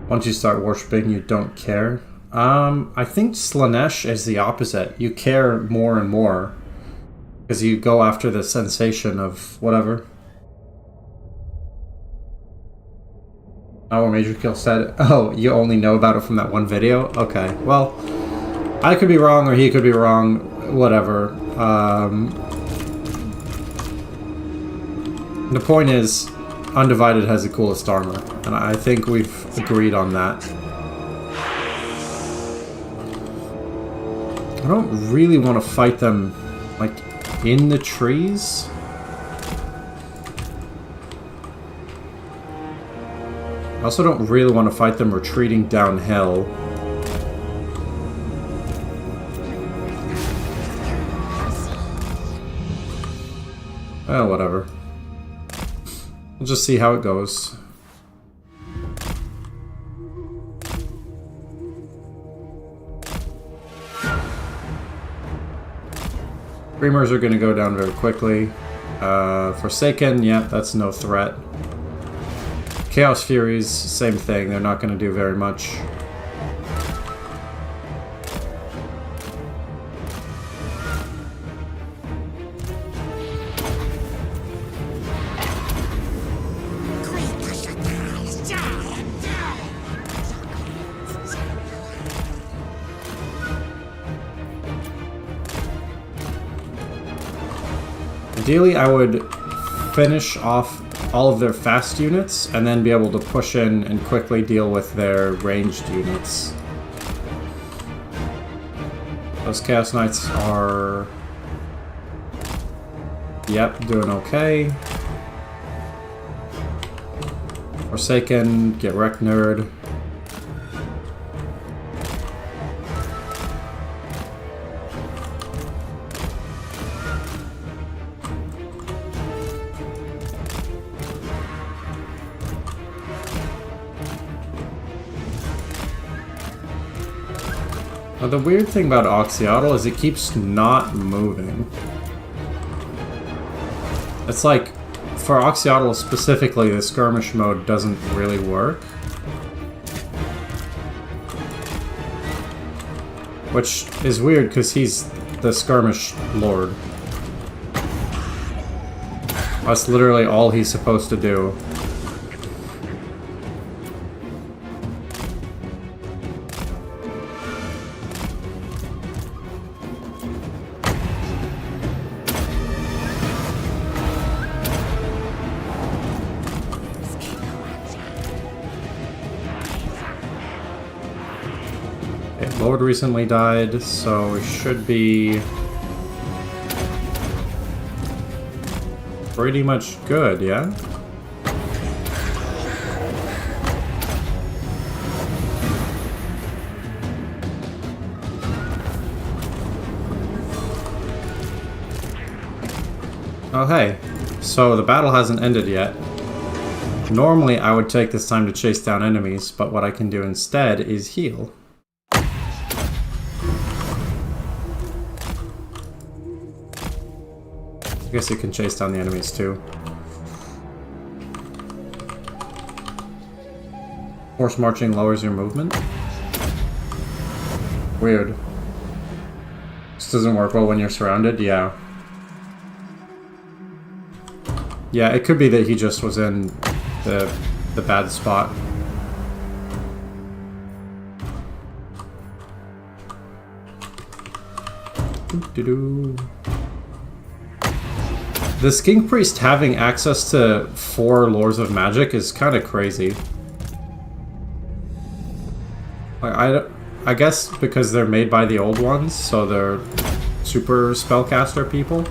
Once you start worshipping, you don't care. I think Slanesh is the opposite. You care more and more. Because you go after the sensation of whatever. Oh, Major Kill said, oh, you only know about it from that one video? Okay, well, I could be wrong or he could be wrong, whatever. The point is, Undivided has the coolest armor, and I think we've agreed on that. I don't really want to fight them, like, in the trees. I also don't really want to fight them retreating downhill. Well, whatever. We'll just see how it goes. Screamers are going to go down very quickly. Forsaken, yeah, that's no threat. Chaos Furies, same thing, they're not going to do very much. Ideally, I would finish off all of their fast units, and then be able to push in and quickly deal with their ranged units. Those Chaos Knights are... Yep, doing okay. Forsaken, get wrecked, nerd. Now, the weird thing about Oxyotl is it keeps not moving. It's like, for Oxyotl specifically, the skirmish mode doesn't really work. Which is weird, because he's the skirmish lord. That's literally all he's supposed to do. Lord recently died, so we should be pretty much good, yeah? Oh hey, so the battle hasn't ended yet. Normally I would take this time to chase down enemies, but what I can do instead is heal. I guess you can chase down the enemies too. Force marching lowers your movement. Weird. This doesn't work well when you're surrounded, yeah. Yeah, it could be that he just was in the bad spot. Doo-doo-doo. The Skink Priest having access to 4 Lords of Magic is kind of crazy. Like, I guess because they're made by the old ones, so they're super spellcaster people.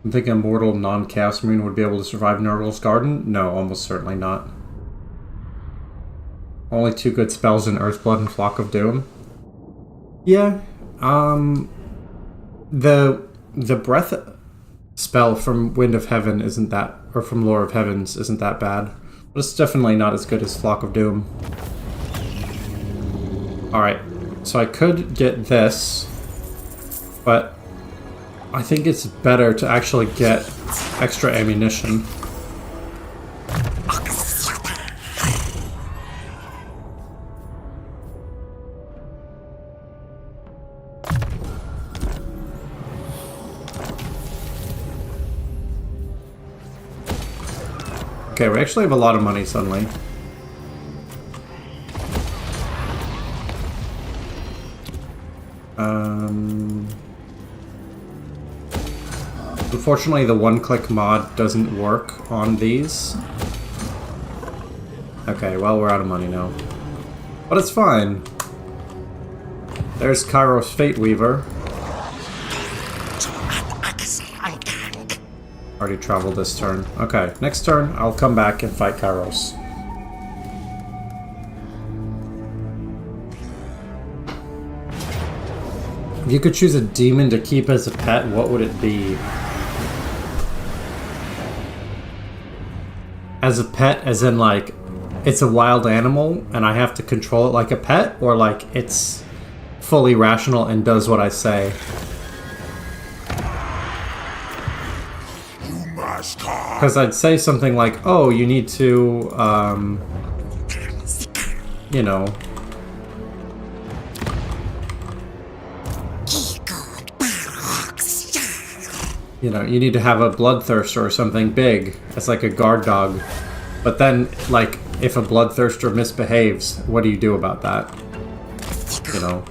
I'm thinking a mortal non-Chaos Marine would be able to survive Nurgle's Garden? No, almost certainly not. Only 2 good spells in Earthblood and Flock of Doom. Yeah, the breath spell from Wind of Heaven isn't that, or from Lore of Heavens isn't that bad, but it's definitely not as good as Flock of Doom. Alright, so I could get this. But I think it's better to actually get extra ammunition. Okay, we actually have a lot of money suddenly. Unfortunately, the one-click mod doesn't work on these. Okay, well, we're out of money now. But it's fine. There's Kairos Fate Weaver. Already traveled this turn. Okay, next turn, I'll come back and fight Kairos. If you could choose a demon to keep as a pet, what would it be? As a pet, as in like, it's a wild animal and I have to control it like a pet, or like it's fully rational and does what I say? Because I'd say something like, oh, you need to, you know, you need to have a bloodthirster or something big as like a guard dog. But then, like, if a bloodthirster misbehaves, what do you do about that? You know?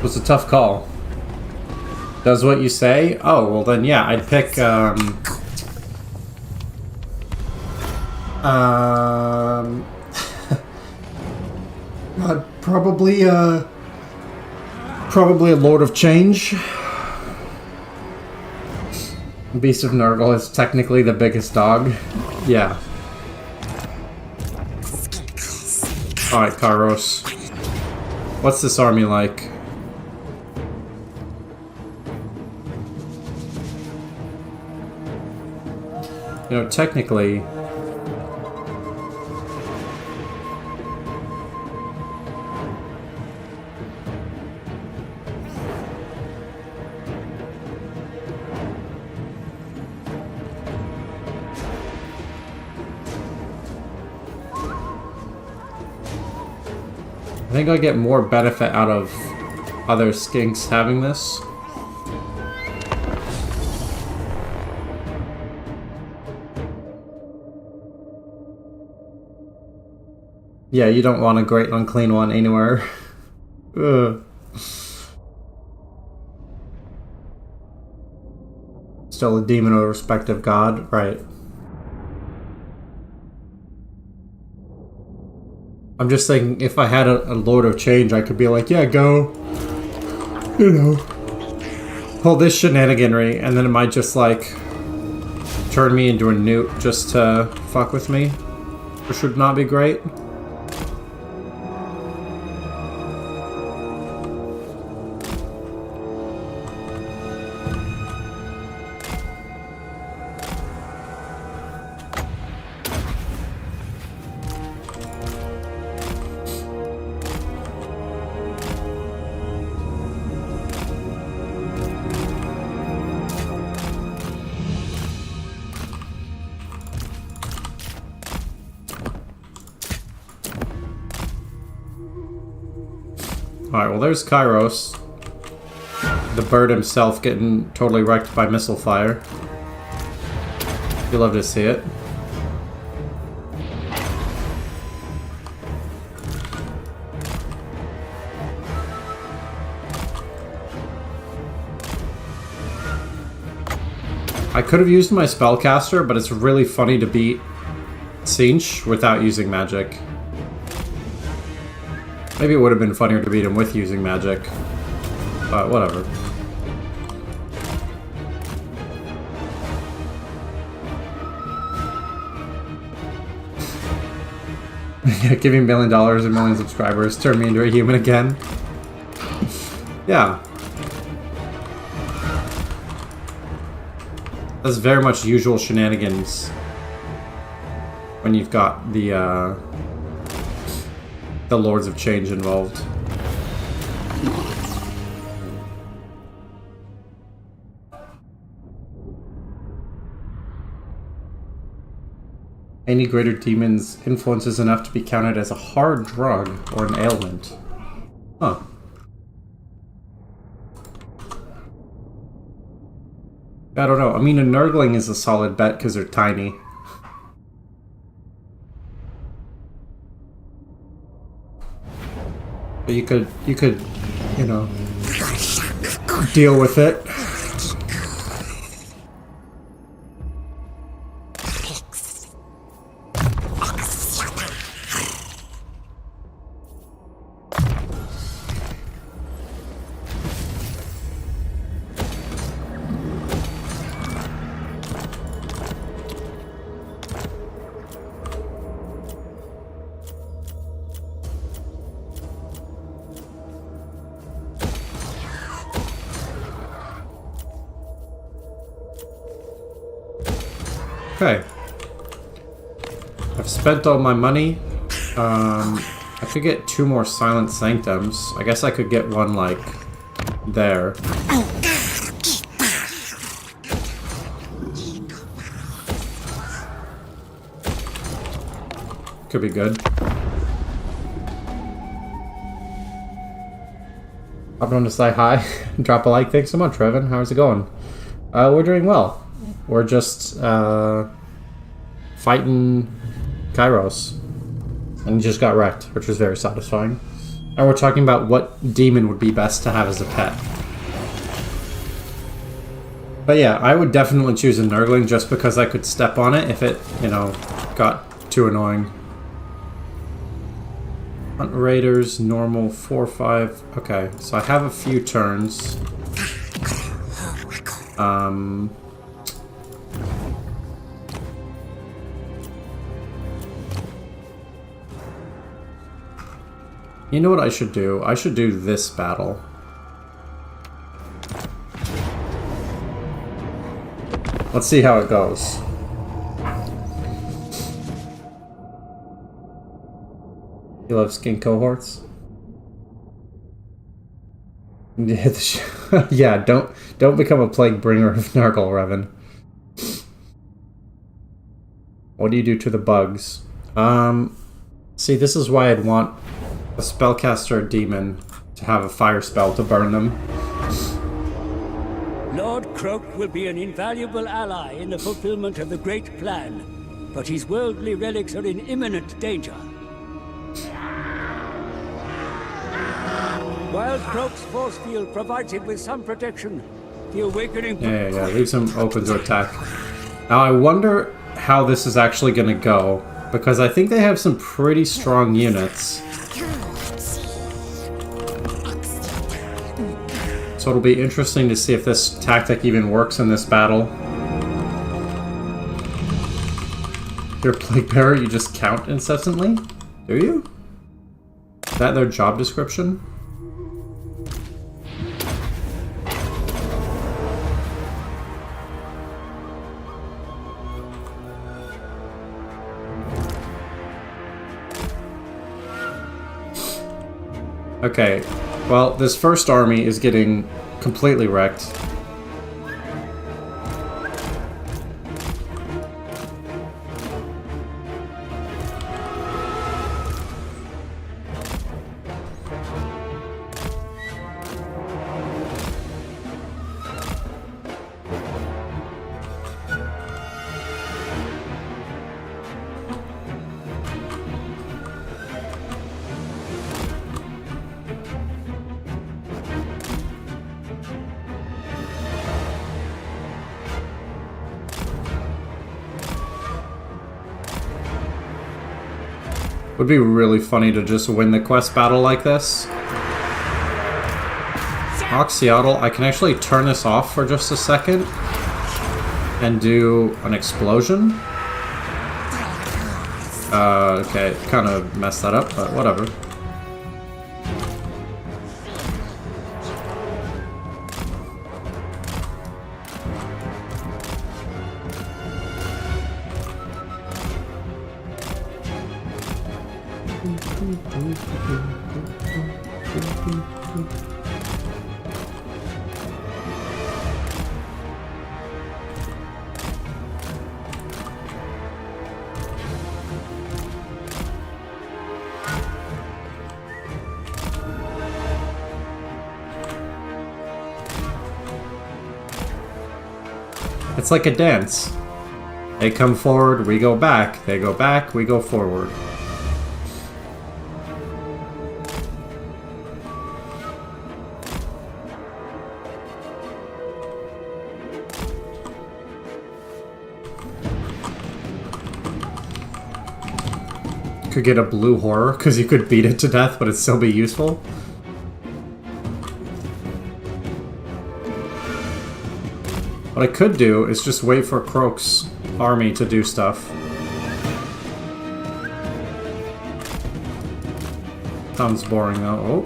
It's a tough call. Does what you say? Oh, well then, yeah, I'd pick, probably a Lord of Change. Beast of Nurgle is technically the biggest dog. Yeah. Alright, Kairos. What's this army like? You know, technically... I think I get more benefit out of other skinks having this. Yeah, you don't want a great unclean one anywhere. Ugh. Still a demon of respective god, right. I'm just thinking, if I had a Lord of Change, I could be like, yeah, go, you know, pull this shenaniganry, and then it might just, like, turn me into a newt just to fuck with me, which would not be great. Alright, well there's Kairos. The bird himself getting totally wrecked by missile fire. You love to see it. I could have used my spellcaster, but it's really funny to beat Sinch without using magic. Maybe it would have been funnier to beat him with using magic. But whatever. Yeah, give me $1 million and 1 million subscribers, turn me into a human again. Yeah. That's very much usual shenanigans when you've got the Lords of Change involved. Any greater demon's influence is enough to be counted as a hard drug or an ailment. Huh. I don't know. I mean, a Nurgling is a solid bet because they're tiny. But you could, you know, deal with it. Okay. I've spent all my money. I could get 2 more Silent Sanctums. I guess I could get one, like, there. Could be good. Hop on to say hi. Drop a like. Thanks so much, Revan. How's it going? We're doing well. We're just fighting Kairos. And he just got wrecked, which was very satisfying. And we're talking about what demon would be best to have as a pet. But yeah, I would definitely choose a Nurgling just because I could step on it if it, you know, got too annoying. Hunt Raiders, normal, 4-5. Okay, so I have a few turns. You know what I should do? I should do this battle. Let's see how it goes. You love skin cohorts? Yeah, don't become a plague bringer of Nurgle, Revan. What do you do to the bugs? See, this is why I'd want a spellcaster or demon to have a fire spell to burn them. Lord Croak will be an invaluable ally in the fulfillment of the Great Plan, but his worldly relics are in imminent danger. While Croak's force field provides him with some protection, the awakening... Yeah, leaves him open to attack. Now I wonder how this is actually going to go, because I think they have some pretty strong units. So it'll be interesting to see if this tactic even works in this battle. You're a Plague Bearer, you just count incessantly? Do you? Is that their job description? Okay, well, this first army is getting completely wrecked. Would be really funny to just win the quest battle like this. Oxyotl, I can actually turn this off for just a second and do an explosion. Okay, kind of messed that up, but whatever. It's like a dance. They come forward, we go back. They go back, we go forward. Could get a blue horror, because you could beat it to death, but it'd still be useful. What I could do is just wait for Croak's army to do stuff. Sounds boring though. Oh.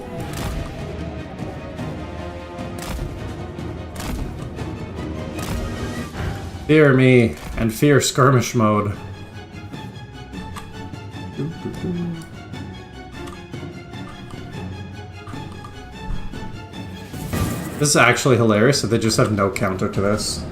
Fear me, and fear skirmish mode. This is actually hilarious that they just have no counter to this.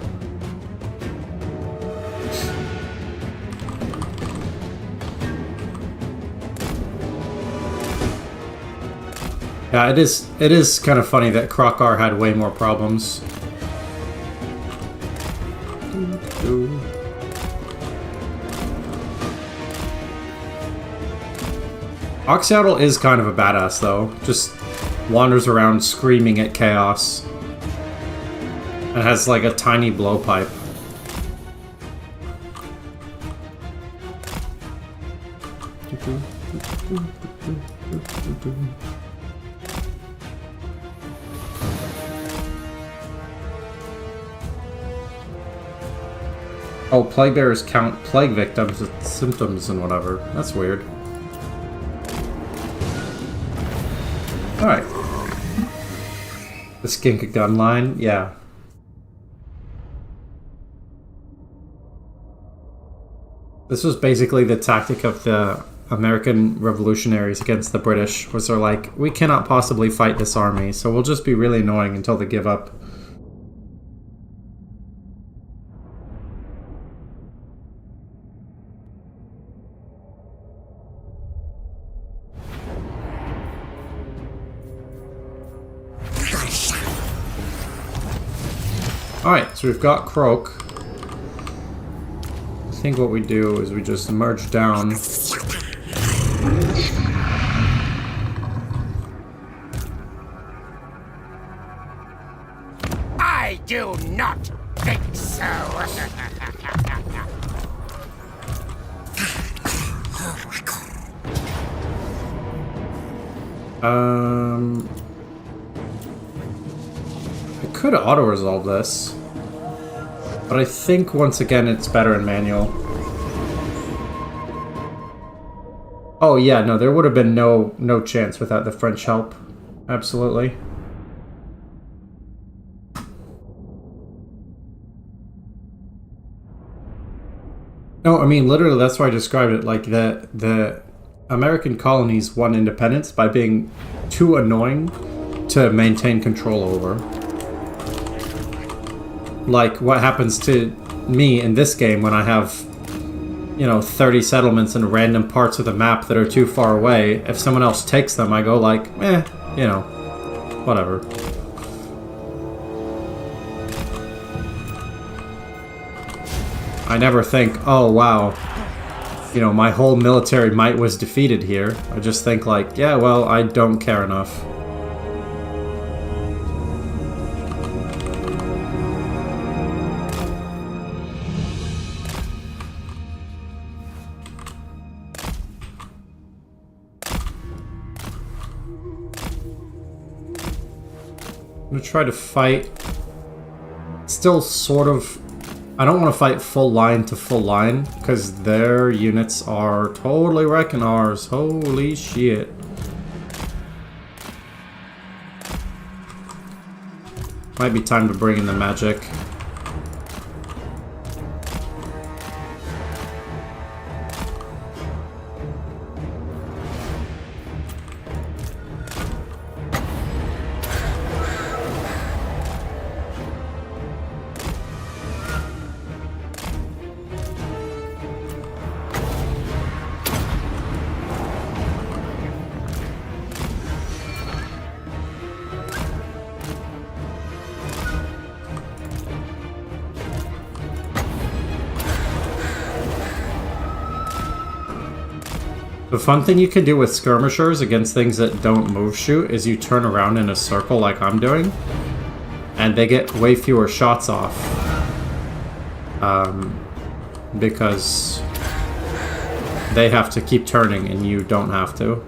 Yeah, it is kind of funny that Krokar had way more problems. Oxyotl is kind of a badass though. Just wanders around screaming at chaos. And has like a tiny blowpipe. Oh, plague bearers count plague victims with symptoms and whatever. That's weird. Alright. The skink gun line? Yeah. This was basically the tactic of the American revolutionaries against the British, was they're like, we cannot possibly fight this army, so we'll just be really annoying until they give up. Alright, so we've got Croak. I think what we do is we just merge down. I do not think so. I could auto-resolve this. But I think, once again, it's better in manual. Oh yeah, no, there would have been no chance without the French help. Absolutely. No, I mean, literally, that's why I described it. Like, the American colonies won independence by being too annoying to maintain control over. Like what happens to me in this game when I have, you know, 30 settlements in random parts of the map that are too far away. If someone else takes them, I go like, you know, whatever. I never think, oh wow, you know, my whole military might was defeated here. I just think like, yeah, well, I don't care enough. I'm gonna try to fight. Still sort of. I don't want to fight full line to full line because their units are totally wrecking ours. Holy shit. Might be time to bring in the magic. The fun thing you can do with skirmishers against things that don't move shoot is you turn around in a circle like I'm doing, and they get way fewer shots off. Because they have to keep turning and you don't have to.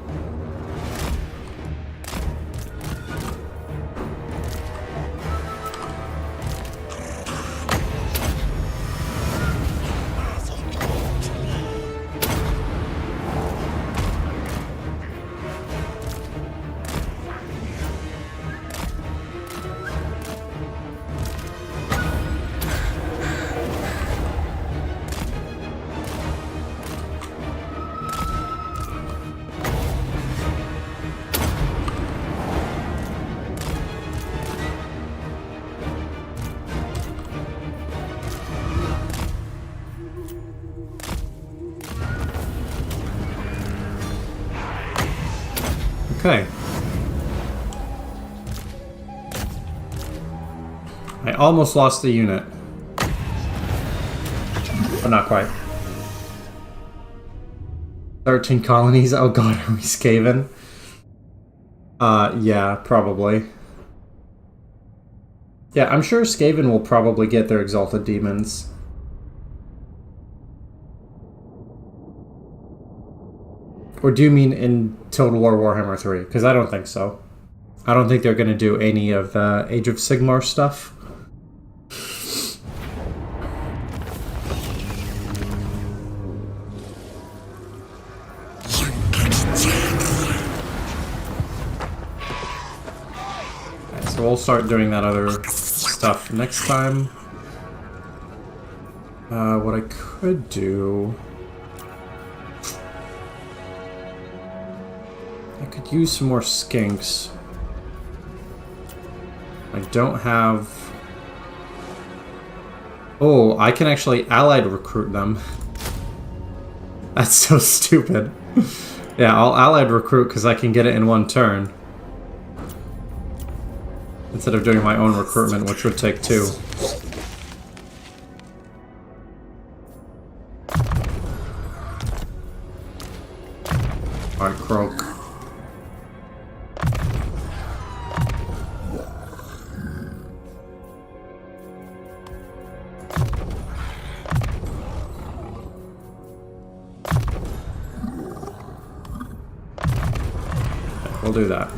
Okay. I almost lost the unit. But not quite. 13 colonies? Oh god, are we Skaven? Yeah, probably. Yeah, I'm sure Skaven will probably get their Exalted Demons. Or do you mean in Total War Warhammer 3? Because I don't think so. I don't think they're going to do any of the Age of Sigmar stuff. Okay, so we'll start doing that other stuff next time. What I could do... I could use some more skinks. I don't have... Oh, I can actually allied recruit them. That's so stupid. Yeah, I'll allied recruit because I can get it in one turn. Instead of doing my own recruitment, which would take 2. Alright, Croak. We'll do that.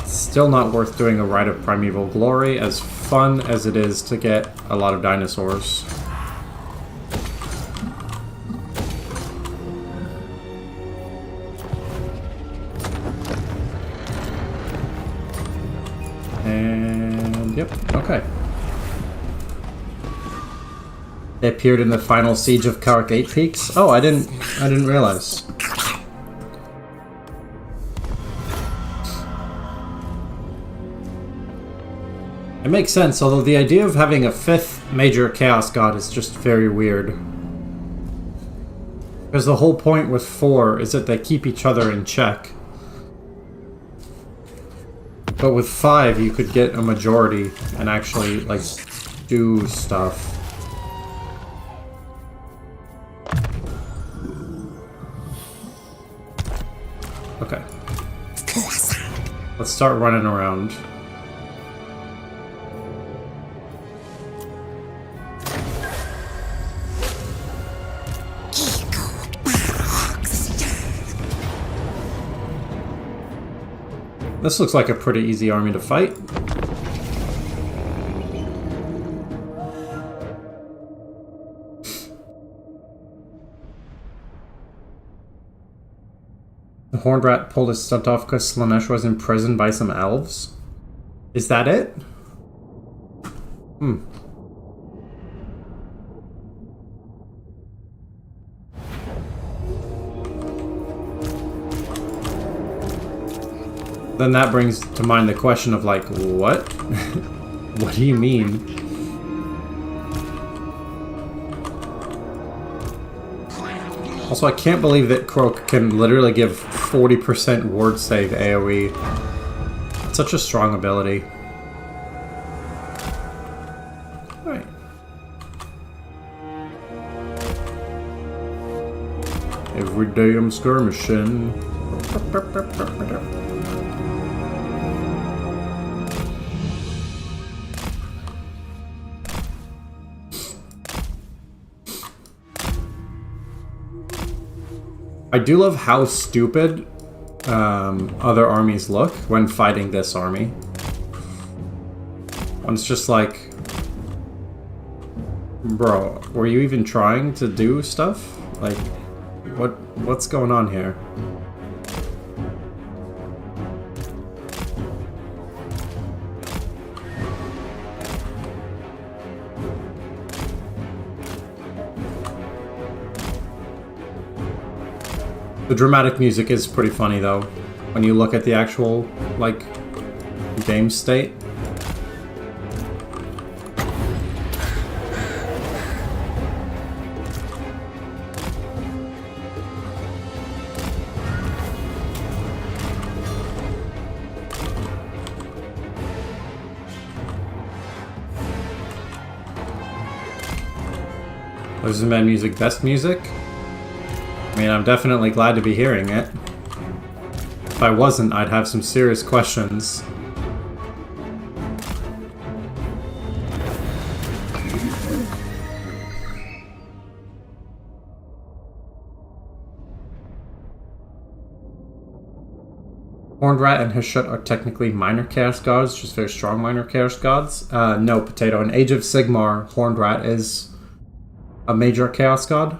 Still not worth doing a Rite of Primeval Glory, as fun as it is to get a lot of dinosaurs. And yep, okay. They appeared in the final siege of Kark 8 Peaks. Oh, I didn't realize. It makes sense, although the idea of having a 5th major chaos god is just very weird. Because the whole point with 4 is that they keep each other in check. But with 5, you could get a majority and actually, like, do stuff. Okay. Let's start running around. This looks like a pretty easy army to fight. The Horned Rat pulled his stunt off because Slanesh was imprisoned by some elves? Is that it? Hmm. Then that brings to mind the question of, like, what? What do you mean? Also, I can't believe that Croak can literally give 40% ward save AoE. It's such a strong ability. Alright. Every day I'm skirmishing. I do love how stupid other armies look when fighting this army. When it's just like, bro, were you even trying to do stuff? Like, what's going on here? The dramatic music is pretty funny though, when you look at the actual, like, game state. Lizardmen music, best music? I mean, I'm definitely glad to be hearing it. If I wasn't, I'd have some serious questions. Horned Rat and Hashut are technically minor chaos gods, just very strong minor chaos gods. No, Potato. In Age of Sigmar, Horned Rat is a major chaos god.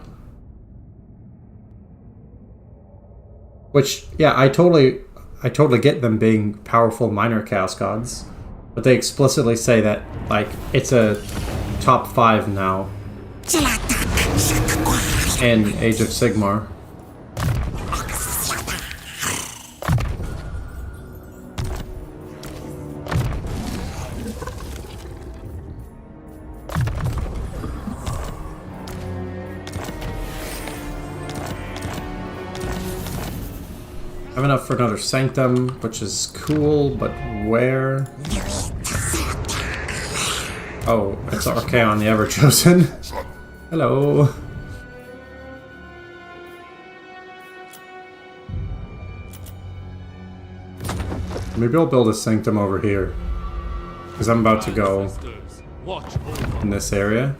Which, yeah, I totally get them being powerful minor chaos gods, but they explicitly say that, like, it's a top 5 now in Age of Sigmar. I have enough for another Sanctum, which is cool, but where? Oh, it's Archaon the Ever-Chosen. Hello. Maybe I'll build a Sanctum over here, because I'm about to go in this area.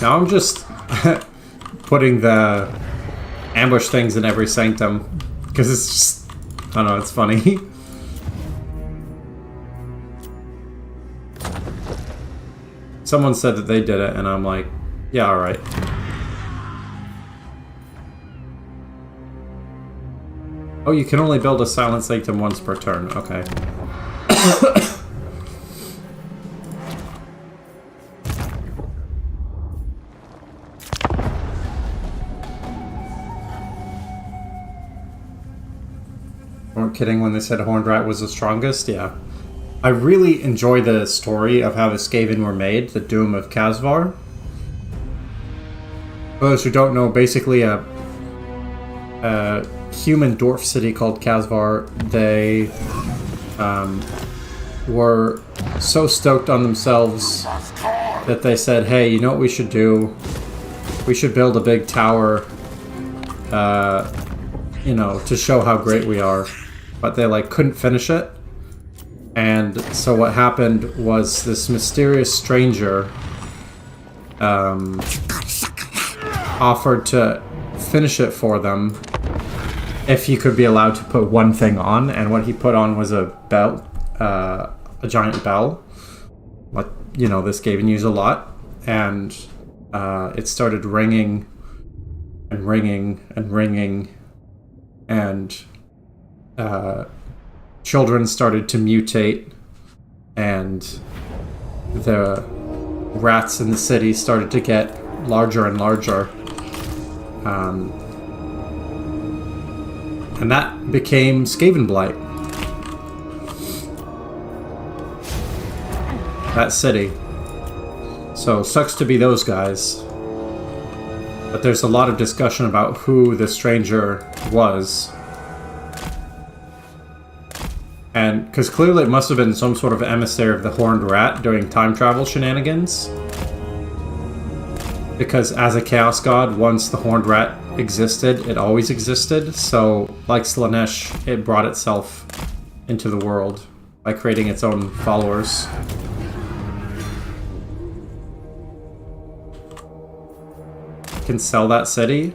Now I'm just putting the ambush things in every Sanctum, because it's just, I don't know, it's funny. Someone said that they did it, and I'm like, yeah, alright. Oh, you can only build a Silent Sanctum once per turn, okay. Weren't kidding when they said Horned Rat was the strongest, yeah. I really enjoy the story of how the Skaven were made, the Doom of Khazvar. For those who don't know, basically a human dwarf city called Khazvar, they were so stoked on themselves that they said, hey, you know what we should do? We should build a big tower, you know, to show how great we are. But they, like, couldn't finish it. And so what happened was this mysterious stranger offered to finish it for them if he could be allowed to put one thing on. And what he put on was a bell, a giant bell. What, you know, this Skaven use a lot. And it started ringing and ringing and ringing. And children started to mutate, and the rats in the city started to get larger and larger. And that became Skaven Blight. That city. So, sucks to be those guys. But there's a lot of discussion about who the stranger was. And because clearly it must have been some sort of emissary of the Horned Rat doing time travel shenanigans. Because as a Chaos God, once the Horned Rat existed, it always existed. So, like Slaanesh, it brought itself into the world by creating its own followers. Can sell that city?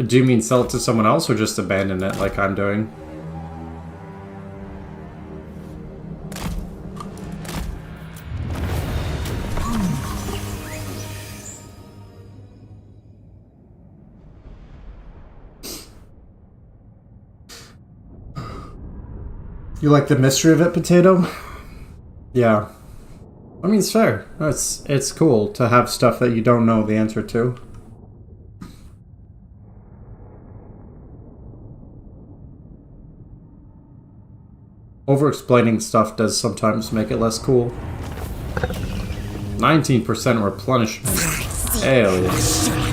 Do you mean sell it to someone else or just abandon it like I'm doing? You like the mystery of it, Potato? Yeah. I mean, it's fair. It's cool to have stuff that you don't know the answer to. Over-explaining stuff does sometimes make it less cool. 19% replenishment. Hell yeah.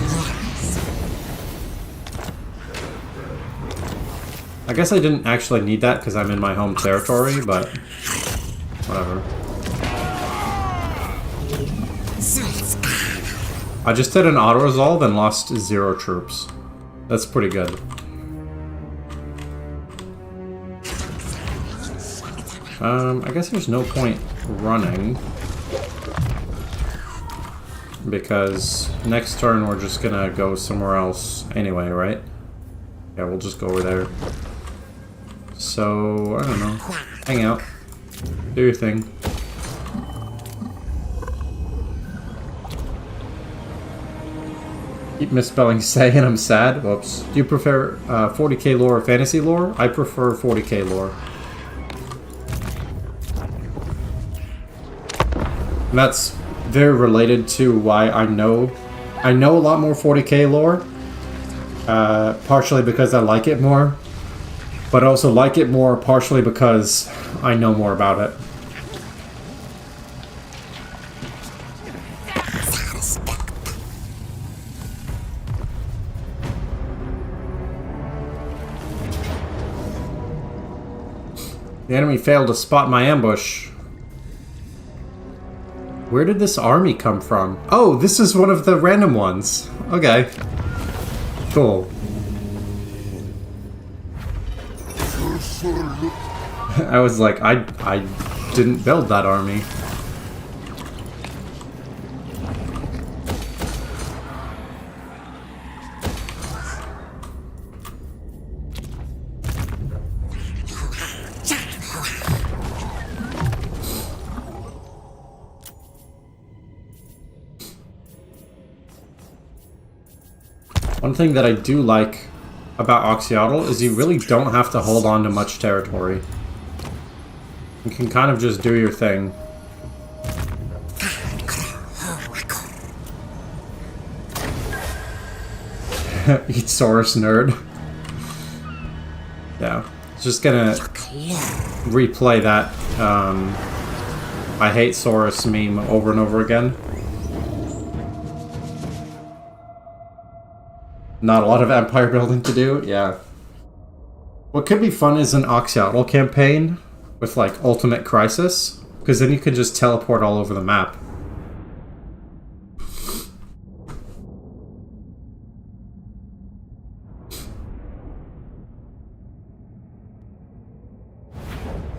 I guess I didn't actually need that because I'm in my home territory, but whatever. I just did an auto-resolve and lost 0 troops. That's pretty good. I guess there's no point running. Because next turn we're just gonna go somewhere else anyway, right? Yeah, we'll just go over there. So, I don't know. Hang out. Do your thing. Keep misspelling say and I'm sad. Whoops. Do you prefer 40k lore or fantasy lore? I prefer 40k lore. And that's very related to why I know a lot more 40k lore. Partially because I like it more. But I also like it more partially because I know more about it. The enemy failed to spot my ambush. Where did this army come from? Oh, this is one of the random ones. Okay. Cool. I was like, I didn't build that army. One thing that I do like about Oxyotl is you really don't have to hold on to much territory. You can kind of just do your thing. Eat Saurus, nerd. Yeah, just gonna replay that I hate Saurus meme over and over again. Not a lot of empire building to do, yeah. What could be fun is an Oxyotl campaign with, like, Ultimate Crisis, because then you can just teleport all over the map.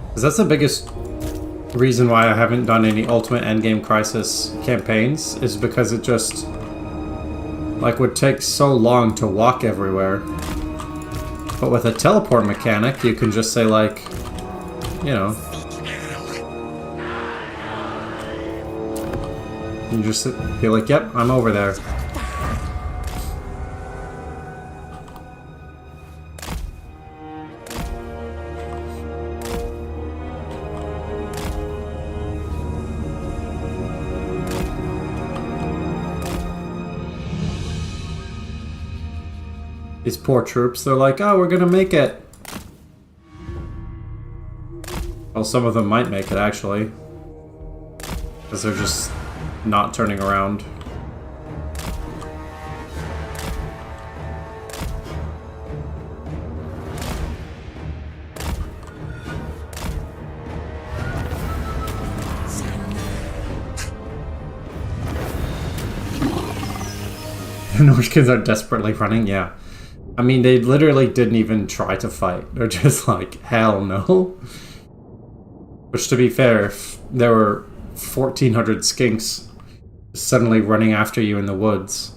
Because that's the biggest reason why I haven't done any Ultimate Endgame Crisis campaigns, is because it just, like, would take so long to walk everywhere. But with a teleport mechanic, you can just say, like, you know, you just be like, yep, I'm over there. These poor troops, they're like, oh, we're gonna make it. Well, some of them might make it, actually. Because they're just not turning around. Norsekids are desperately running, yeah. I mean, they literally didn't even try to fight. They're just like, hell no. Which, to be fair, if there were 1,400 skinks suddenly running after you in the woods,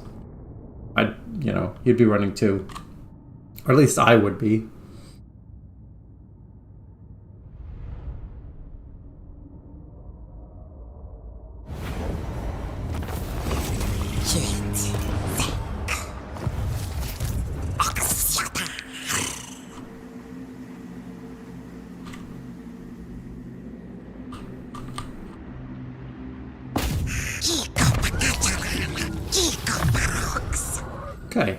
you'd be running too. Or at least I would be. Okay.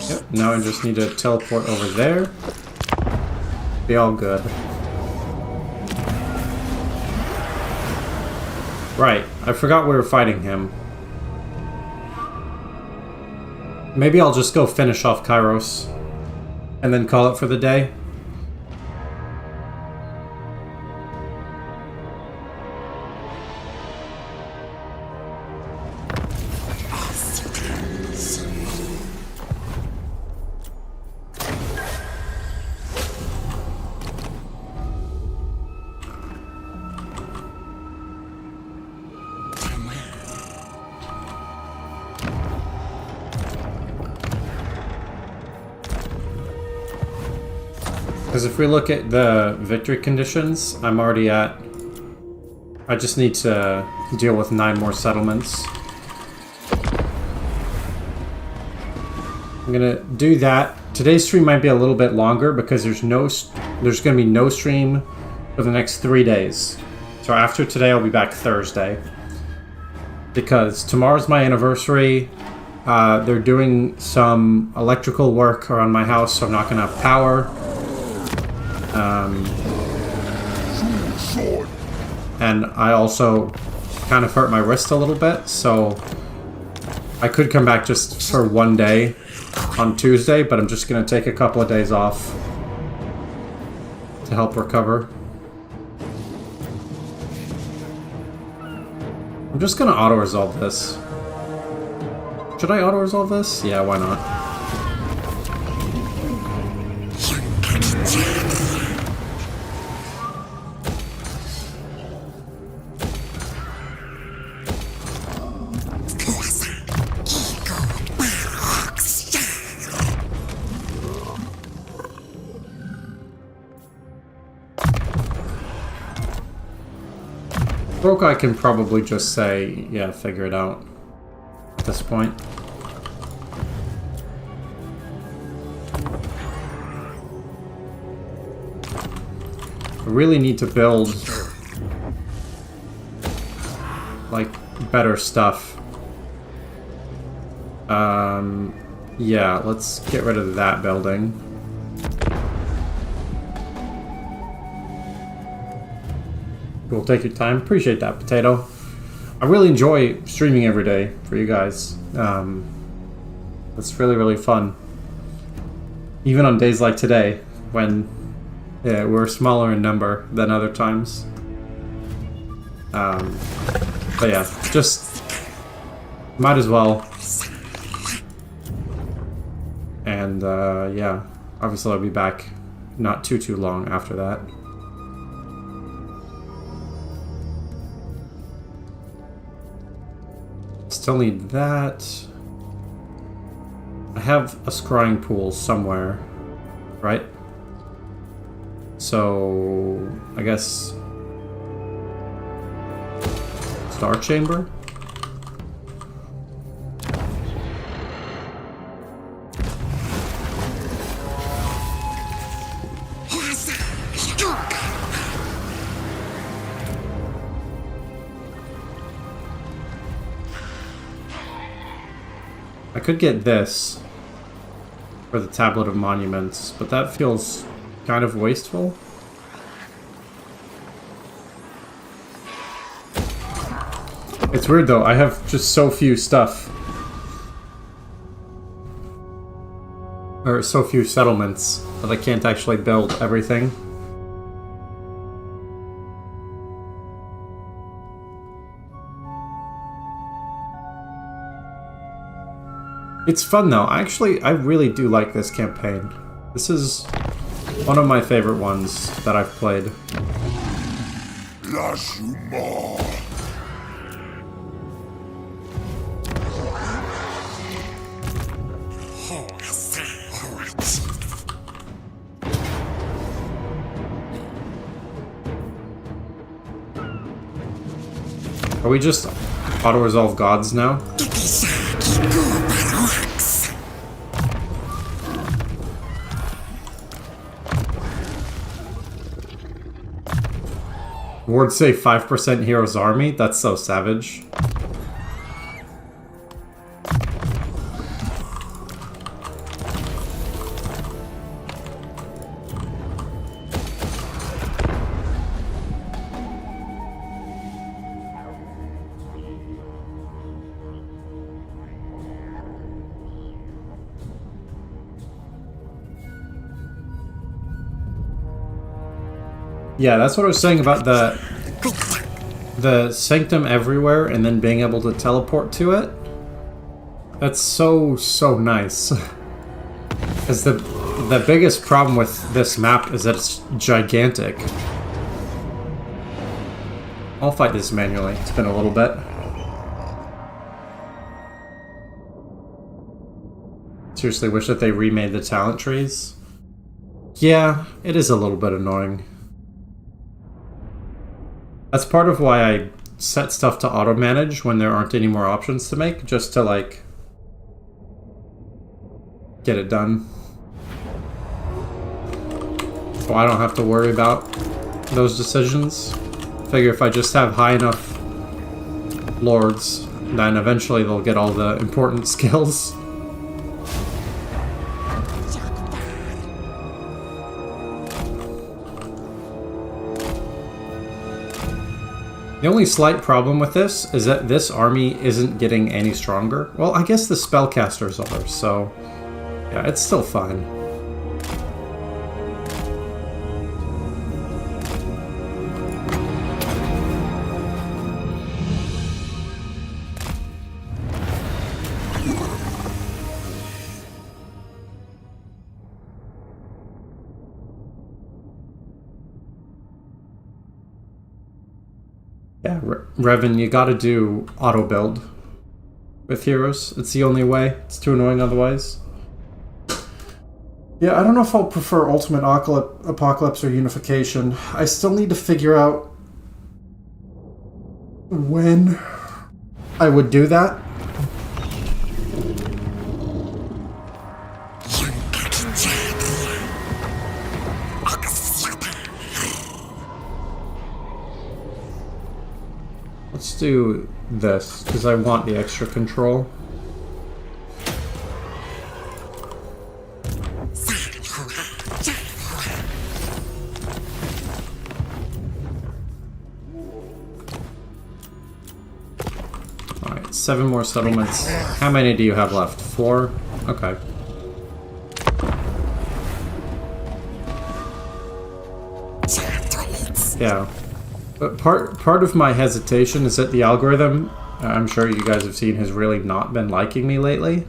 Yep, now I just need to teleport over there. Be all good. Right, I forgot we were fighting him. Maybe I'll just go finish off Kairos and then call it for the day. Because if we look at the victory conditions, I'm already at... I just need to deal with 9 more settlements. I'm gonna do that. Today's stream might be a little bit longer because there's gonna be no stream for the next 3 days. So after today, I'll be back Thursday. Because tomorrow's my anniversary. They're doing some electrical work around my house, so I'm not gonna have power. And I also kind of hurt my wrist a little bit, so I could come back just for 1 day on Tuesday, but I'm just going to take a couple of days off to help recover. I'm just going to auto-resolve this. Should I auto-resolve this? Yeah, why not? I can probably just say, yeah, figure it out at this point. I really need to build, like, better stuff. Yeah, let's get rid of that building. Cool, take your time. Appreciate that, Potato. I really enjoy streaming every day for you guys. It's really, really fun. Even on days like today, when we're smaller in number than other times. But yeah, just might as well. And yeah, obviously I'll be back not too long after that. Still need that. I have a scrying pool somewhere, right? So I guess Star Chamber? I could get this for the Tablet of Monuments, but that feels kind of wasteful. It's weird though, I have just so few stuff. Or so few settlements that I can't actually build everything. It's fun though. I really do like this campaign. This is one of my favorite ones that I've played. Are we just auto-resolve gods now? Ward say 5% Heroes Army? That's so savage. Yeah, that's what I was saying about the Sanctum everywhere and then being able to teleport to it. That's so nice. Because the biggest problem with this map is that it's gigantic. I'll fight this manually. It's been a little bit. Seriously wish that they remade the talent trees. Yeah, it is a little bit annoying. That's part of why I set stuff to auto-manage when there aren't any more options to make, just to, like, get it done. So I don't have to worry about those decisions. Figure if I just have high enough lords, then eventually they'll get all the important skills. The only slight problem with this is that this army isn't getting any stronger. Well, I guess the spellcasters are, so yeah, it's still fine. Yeah, Revan, you gotta do auto-build with heroes. It's the only way. It's too annoying otherwise. Yeah, I don't know if I'll prefer Ultimate Apocalypse or Unification. I still need to figure out when I would do that. Let's do this, because I want the extra control. Alright, 7 more settlements. How many do you have left? 4? Okay. Yeah. But part of my hesitation is that the algorithm, I'm sure you guys have seen, has really not been liking me lately.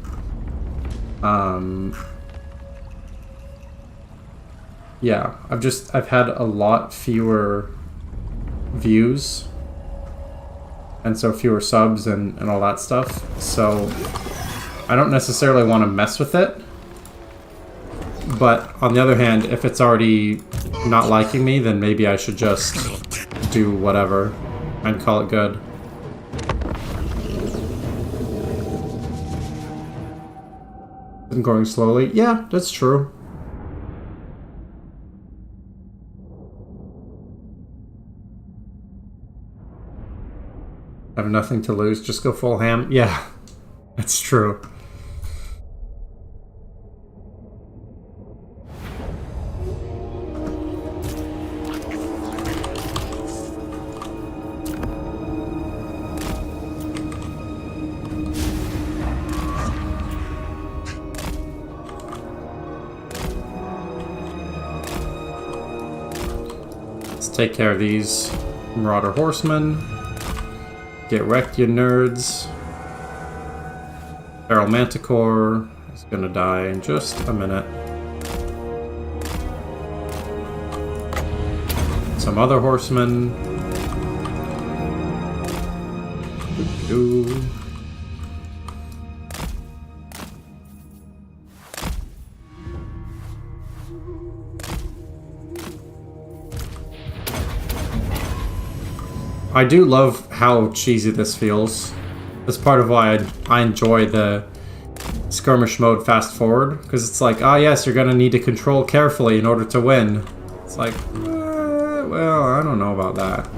Yeah, I've had a lot fewer views, and so fewer subs and all that stuff, so I don't necessarily want to mess with it. But on the other hand, if it's already not liking me, then maybe I should just do whatever and call it good. I'm going slowly. Yeah, that's true. I have nothing to lose. Just go full ham. Yeah, that's true. Take care of these Marauder Horsemen. Get wrecked, you nerds. Feral Manticore is gonna die in just a minute. Some other horsemen. Doo-doo. I do love how cheesy this feels. That's part of why I enjoy the skirmish mode fast forward, because it's like, ah yes, you're gonna need to control carefully in order to win. It's like, well, I don't know about that.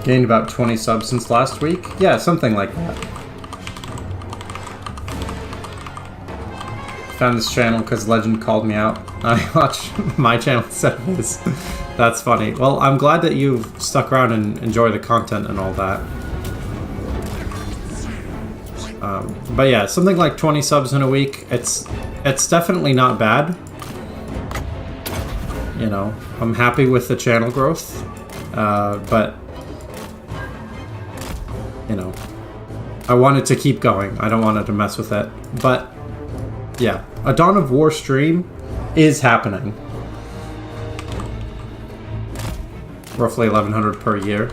Gained about 20 subs since last week? Yeah, something like that. Found this channel because Legend called me out. I watch my channel instead of his. That's funny. Well, I'm glad that you've stuck around and enjoy the content and all that. But yeah, something like 20 subs in a week. It's definitely not bad. You know, I'm happy with the channel growth. But you know, I wanted to keep going. I don't want it to mess with it. But yeah, a Dawn of War stream is happening. Roughly 1100 per year.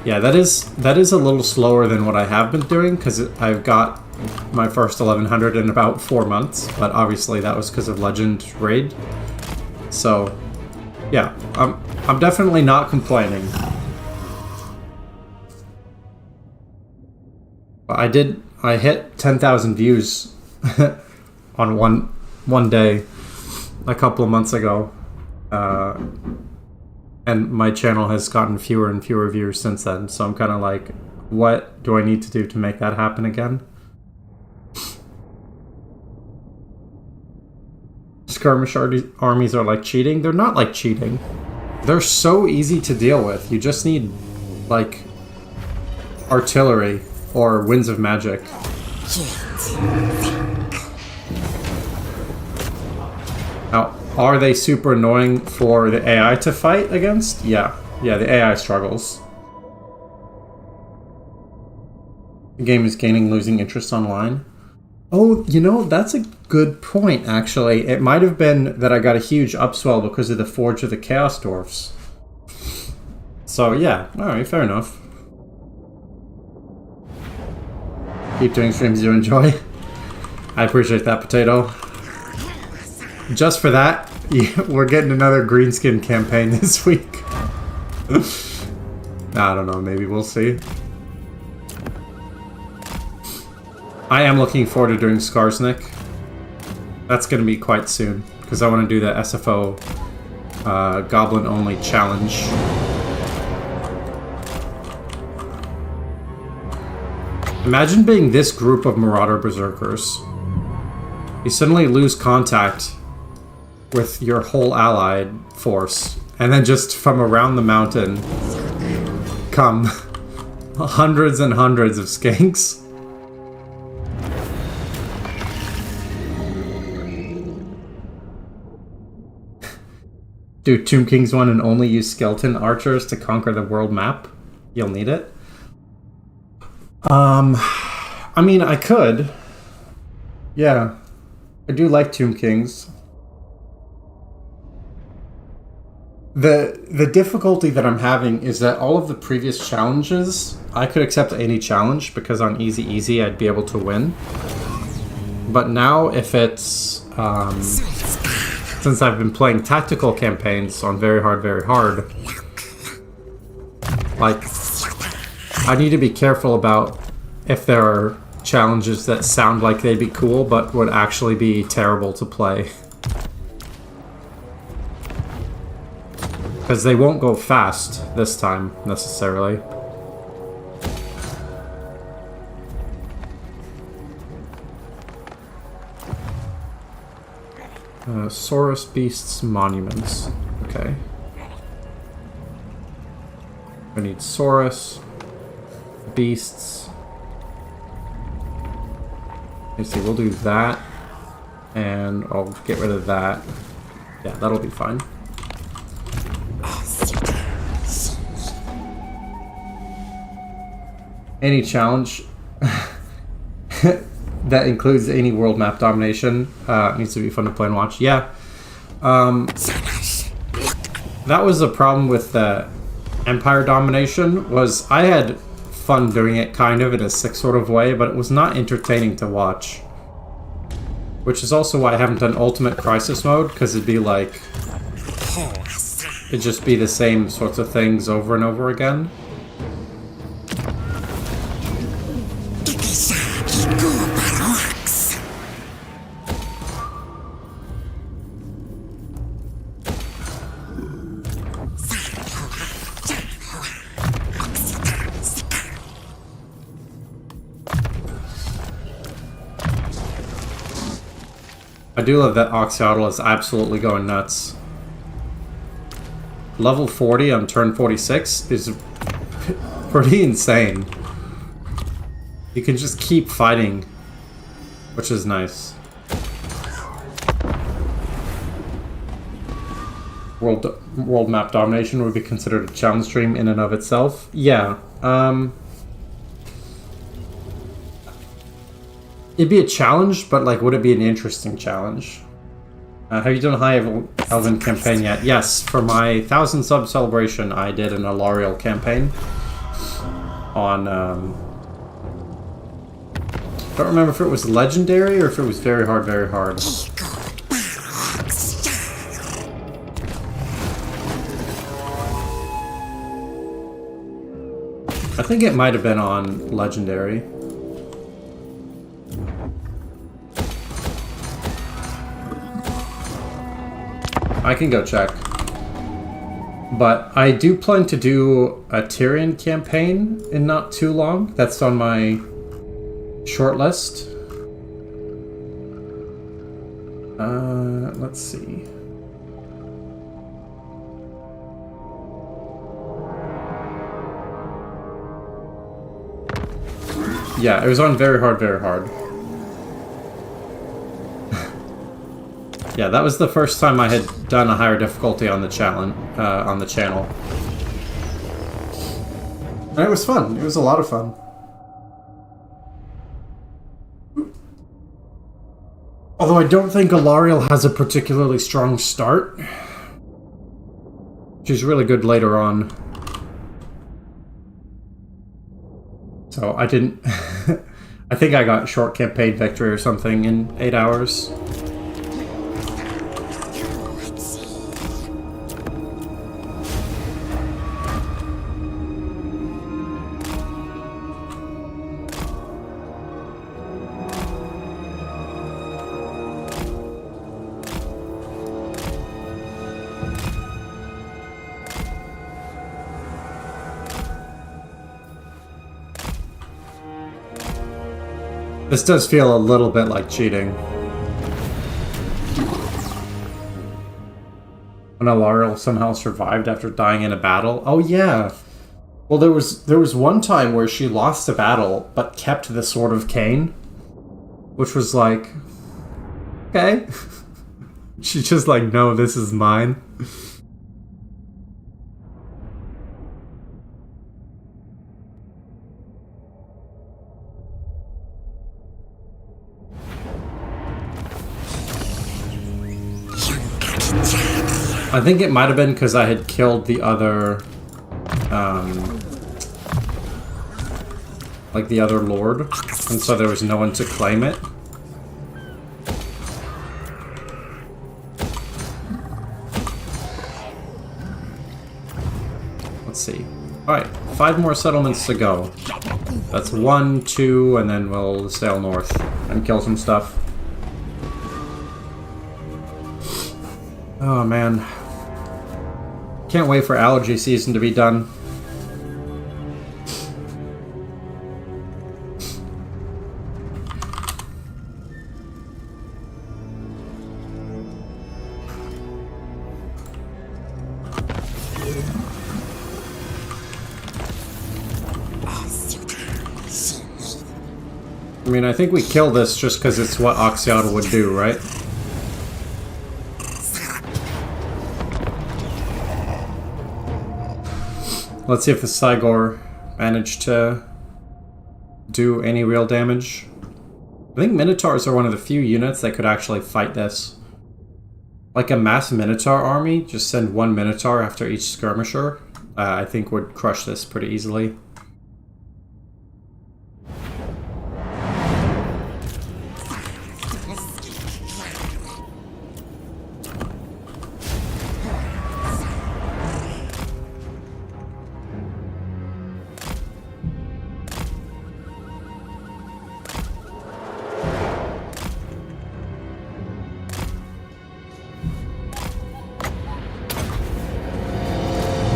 Yeah, that is a little slower than what I have been doing, because I've got my first 1100 in about 4 months, but obviously that was because of Legend Raid. So yeah, I'm definitely not complaining. I hit 10,000 views on one day a couple of months ago, and my channel has gotten fewer and fewer views since then. So I'm kind of like, what do I need to do to make that happen again? Skirmish armies are like cheating. They're not like cheating. They're so easy to deal with. You just need like artillery or winds of magic. Now, are they super annoying for the AI to fight against? Yeah. Yeah, the AI struggles. The game is gaining losing interest online. Oh, you know, that's a good point, actually. It might have been that I got a huge upswell because of the Forge of the Chaos Dwarfs. So, yeah. Alright, fair enough. Keep doing streams you enjoy. I appreciate that, Potato. Just for that, yeah, we're getting another greenskin campaign this week. I don't know, maybe we'll see. I am looking forward to doing Skarsnik. That's going to be quite soon, because I want to do the SFO Goblin-only challenge. Imagine being this group of Marauder Berserkers. You suddenly lose contact with your whole allied force, and then just from around the mountain come hundreds and hundreds of skanks. Do Tomb Kings 1 and only use skeleton archers to conquer the world map? You'll need it. I mean, I could. Yeah. I do like Tomb Kings. The difficulty that I'm having is that all of the previous challenges, I could accept any challenge because on easy I'd be able to win. But now if it's since I've been playing tactical campaigns on very hard, like I need to be careful about if there are challenges that sound like they'd be cool but would actually be terrible to play. Because they won't go fast this time, necessarily. Saurus Beasts Monuments. Okay. We need Saurus Beasts. Let's see, we'll do that. And I'll get rid of that. Yeah, that'll be fine. Any challenge that includes any world map domination needs to be fun to play and watch. Yeah. That was the problem with the Empire domination, was I had fun doing it kind of in a sick sort of way, but it was not entertaining to watch. Which is also why I haven't done Ultimate Crisis Mode, because it'd be like... it'd just be the same sorts of things over and over again. I do love that Oxyotl is absolutely going nuts. Level 40 on turn 46 is pretty insane. You can just keep fighting, which is nice. World map domination would be considered a challenge stream in and of itself. Yeah. It'd be a challenge, but like, would it be an interesting challenge? Have you done a High Elven campaign yet? Yes, for my 1,000 sub celebration, I did an Alarial campaign on. Don't remember if it was legendary or if it was very hard, very hard. I think it might have been on legendary. I can go check. But I do plan to do a Tyrion campaign in not too long. That's on my short list. Let's see. Yeah, it was on very hard, very hard. Yeah, that was the first time I had done a higher difficulty on the channel. And it was fun. It was a lot of fun. Although I don't think Alarial has a particularly strong start. She's really good later on. So I didn't... I think I got short campaign victory or something in 8 hours. This does feel a little bit like cheating. When Alarial somehow survived after dying in a battle. Oh yeah. Well, there was one time where she lost a battle but kept the Sword of Cain, which was like, okay. She's just like, no, this is mine. I think it might have been because I had killed the other, like the other lord, and so there was no one to claim it. Let's see. Alright, 5 more settlements to go. That's 1, 2, and then we'll sail north and kill some stuff. Oh man. Can't wait for allergy season to be done. I mean, I think we kill this just because it's what Oxyotl would do, right? Let's see if the Cygor managed to do any real damage. I think Minotaurs are one of the few units that could actually fight this. Like a mass Minotaur army, just send one Minotaur after each skirmisher, I think would crush this pretty easily.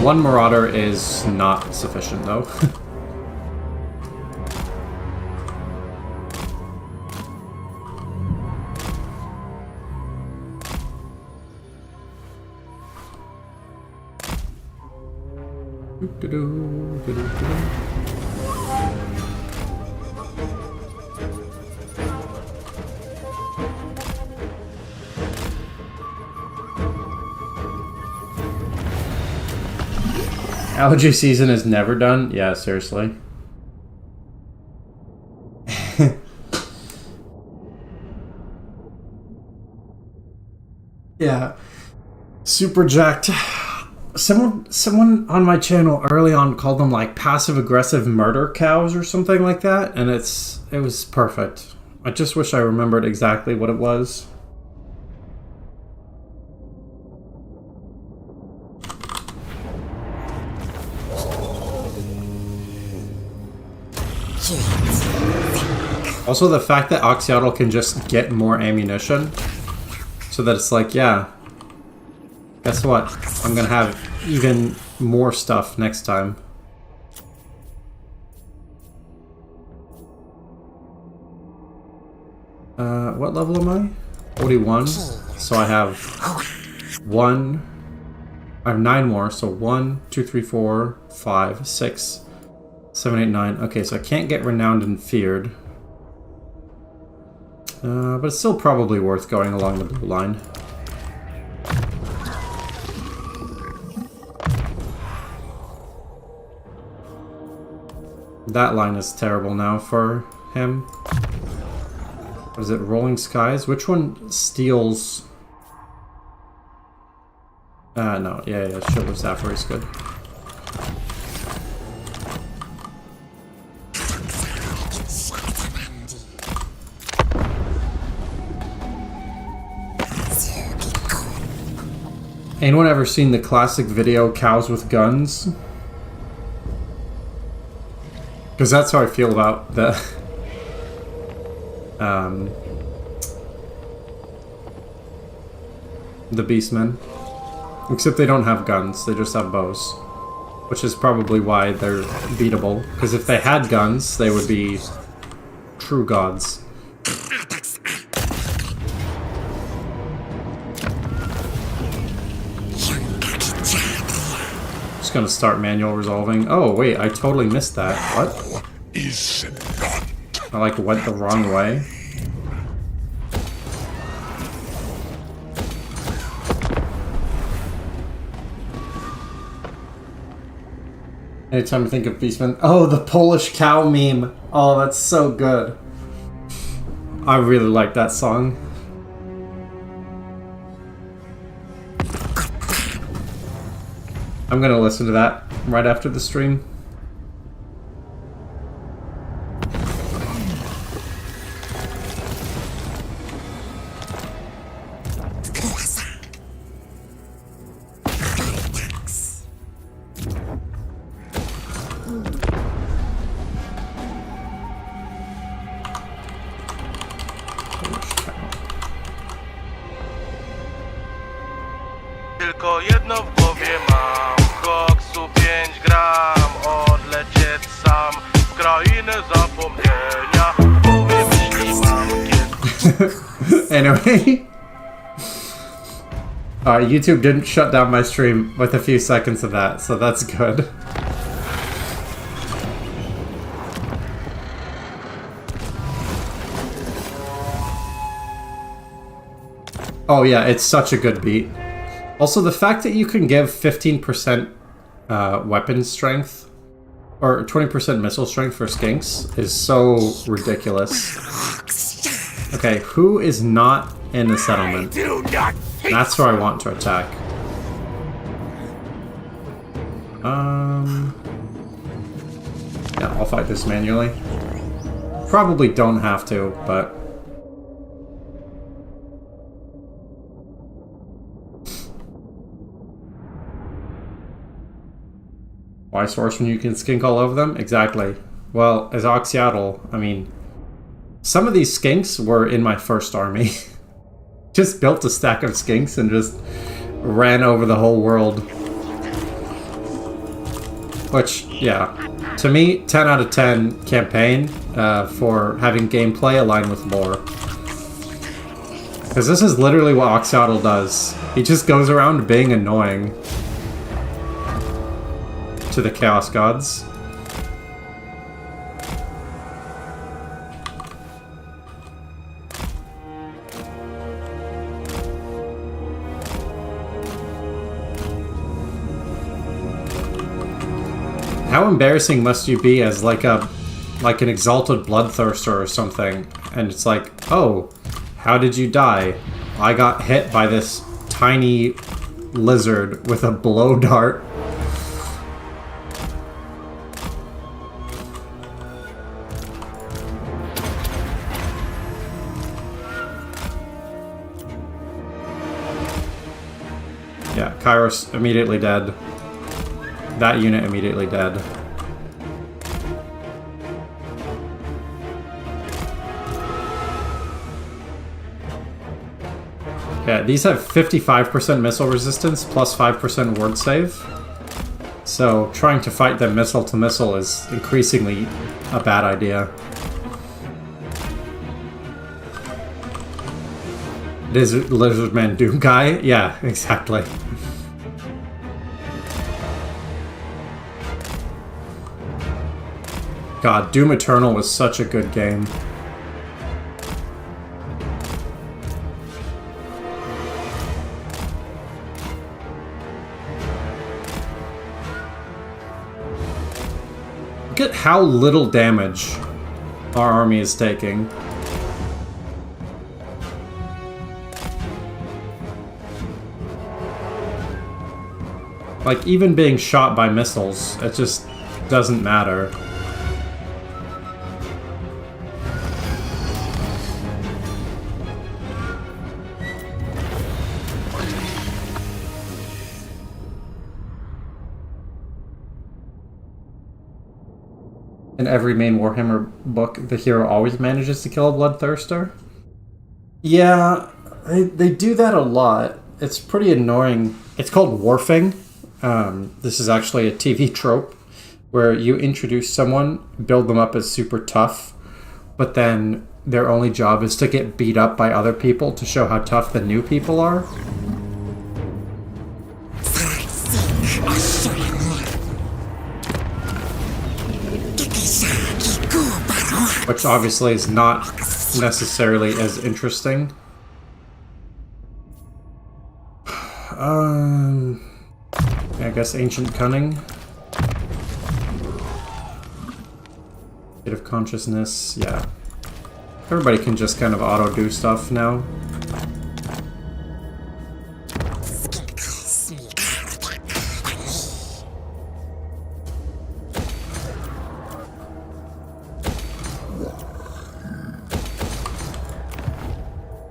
One Marauder is not sufficient, though. Allergy season is never done? Yeah, seriously. Yeah. Super jacked. Someone on my channel early on called them like passive-aggressive murder cows or something like that, and it was perfect. I just wish I remembered exactly what it was. Also, the fact that Oxyotl can just get more ammunition, so that it's like, yeah, guess what? I'm gonna have even more stuff next time. What level am I? 41. So I have 1. I have 9 more, so 1, 2, 3, 4, 5, 6, 7, 8, 9. Okay, so I can't get renowned and feared. But it's still probably worth going along the blue line. That line is terrible now for him. What is it? Rolling Skies? Which one steals? No. Yeah, Shield of Sapphire is good. Anyone ever seen the classic video Cows with Guns? Because that's how I feel about the Beastmen. Except they don't have guns, they just have bows. Which is probably why they're beatable. Because if they had guns, they would be true gods. Just gonna start manual resolving. Oh wait, I totally missed that. What? Is not. I like went the wrong way. Anytime I think of Beastmen. Oh, the Polish cow meme. Oh, that's so good. I really like that song. I'm gonna listen to that right after the stream. Tylko jedno w głowie mam, koksu 5 gram, odlecieć sam w krainę zapomnienia, bo myśli mam Anyway. Alright, YouTube didn't shut down my stream with a few seconds of that, so that's good. Oh yeah, it's such a good beat. Also, the fact that you can give 15% weapon strength or 20% missile strength for skinks is so ridiculous. Okay, who is not in the settlement? That's where I want to attack. Yeah, I'll fight this manually. Probably don't have to, but... Why source when you can skink all over them? Exactly. Well, as Oxyotl, I mean... Some of these skinks were in my first army. Just built a stack of skinks and just ran over the whole world. Which, yeah, to me, 10 out of 10 campaign for having gameplay aligned with lore. Because this is literally what Oxyotl does. He just goes around being annoying to the Chaos Gods. How embarrassing must you be as like an exalted bloodthirster or something, and it's like, oh, how did you die? I got hit by this tiny lizard with a blow dart. Yeah, Kairos immediately dead. That unit immediately dead. Yeah, these have 55% missile resistance plus 5% ward save. So trying to fight them missile to missile is increasingly a bad idea. Lizardmen Doom guy? Yeah, exactly. God, Doom Eternal was such a good game. Look at how little damage our army is taking. Like, even being shot by missiles, it just doesn't matter. In every main Warhammer book, the hero always manages to kill a bloodthirster. Yeah, they do that a lot. It's pretty annoying. It's called warfing. This is actually a TV trope where you introduce someone, build them up as super tough, but then their only job is to get beat up by other people to show how tough the new people are. Which obviously is not necessarily as interesting. I guess Ancient Cunning. Bit of Consciousness, yeah. Everybody can just kind of auto-do stuff now.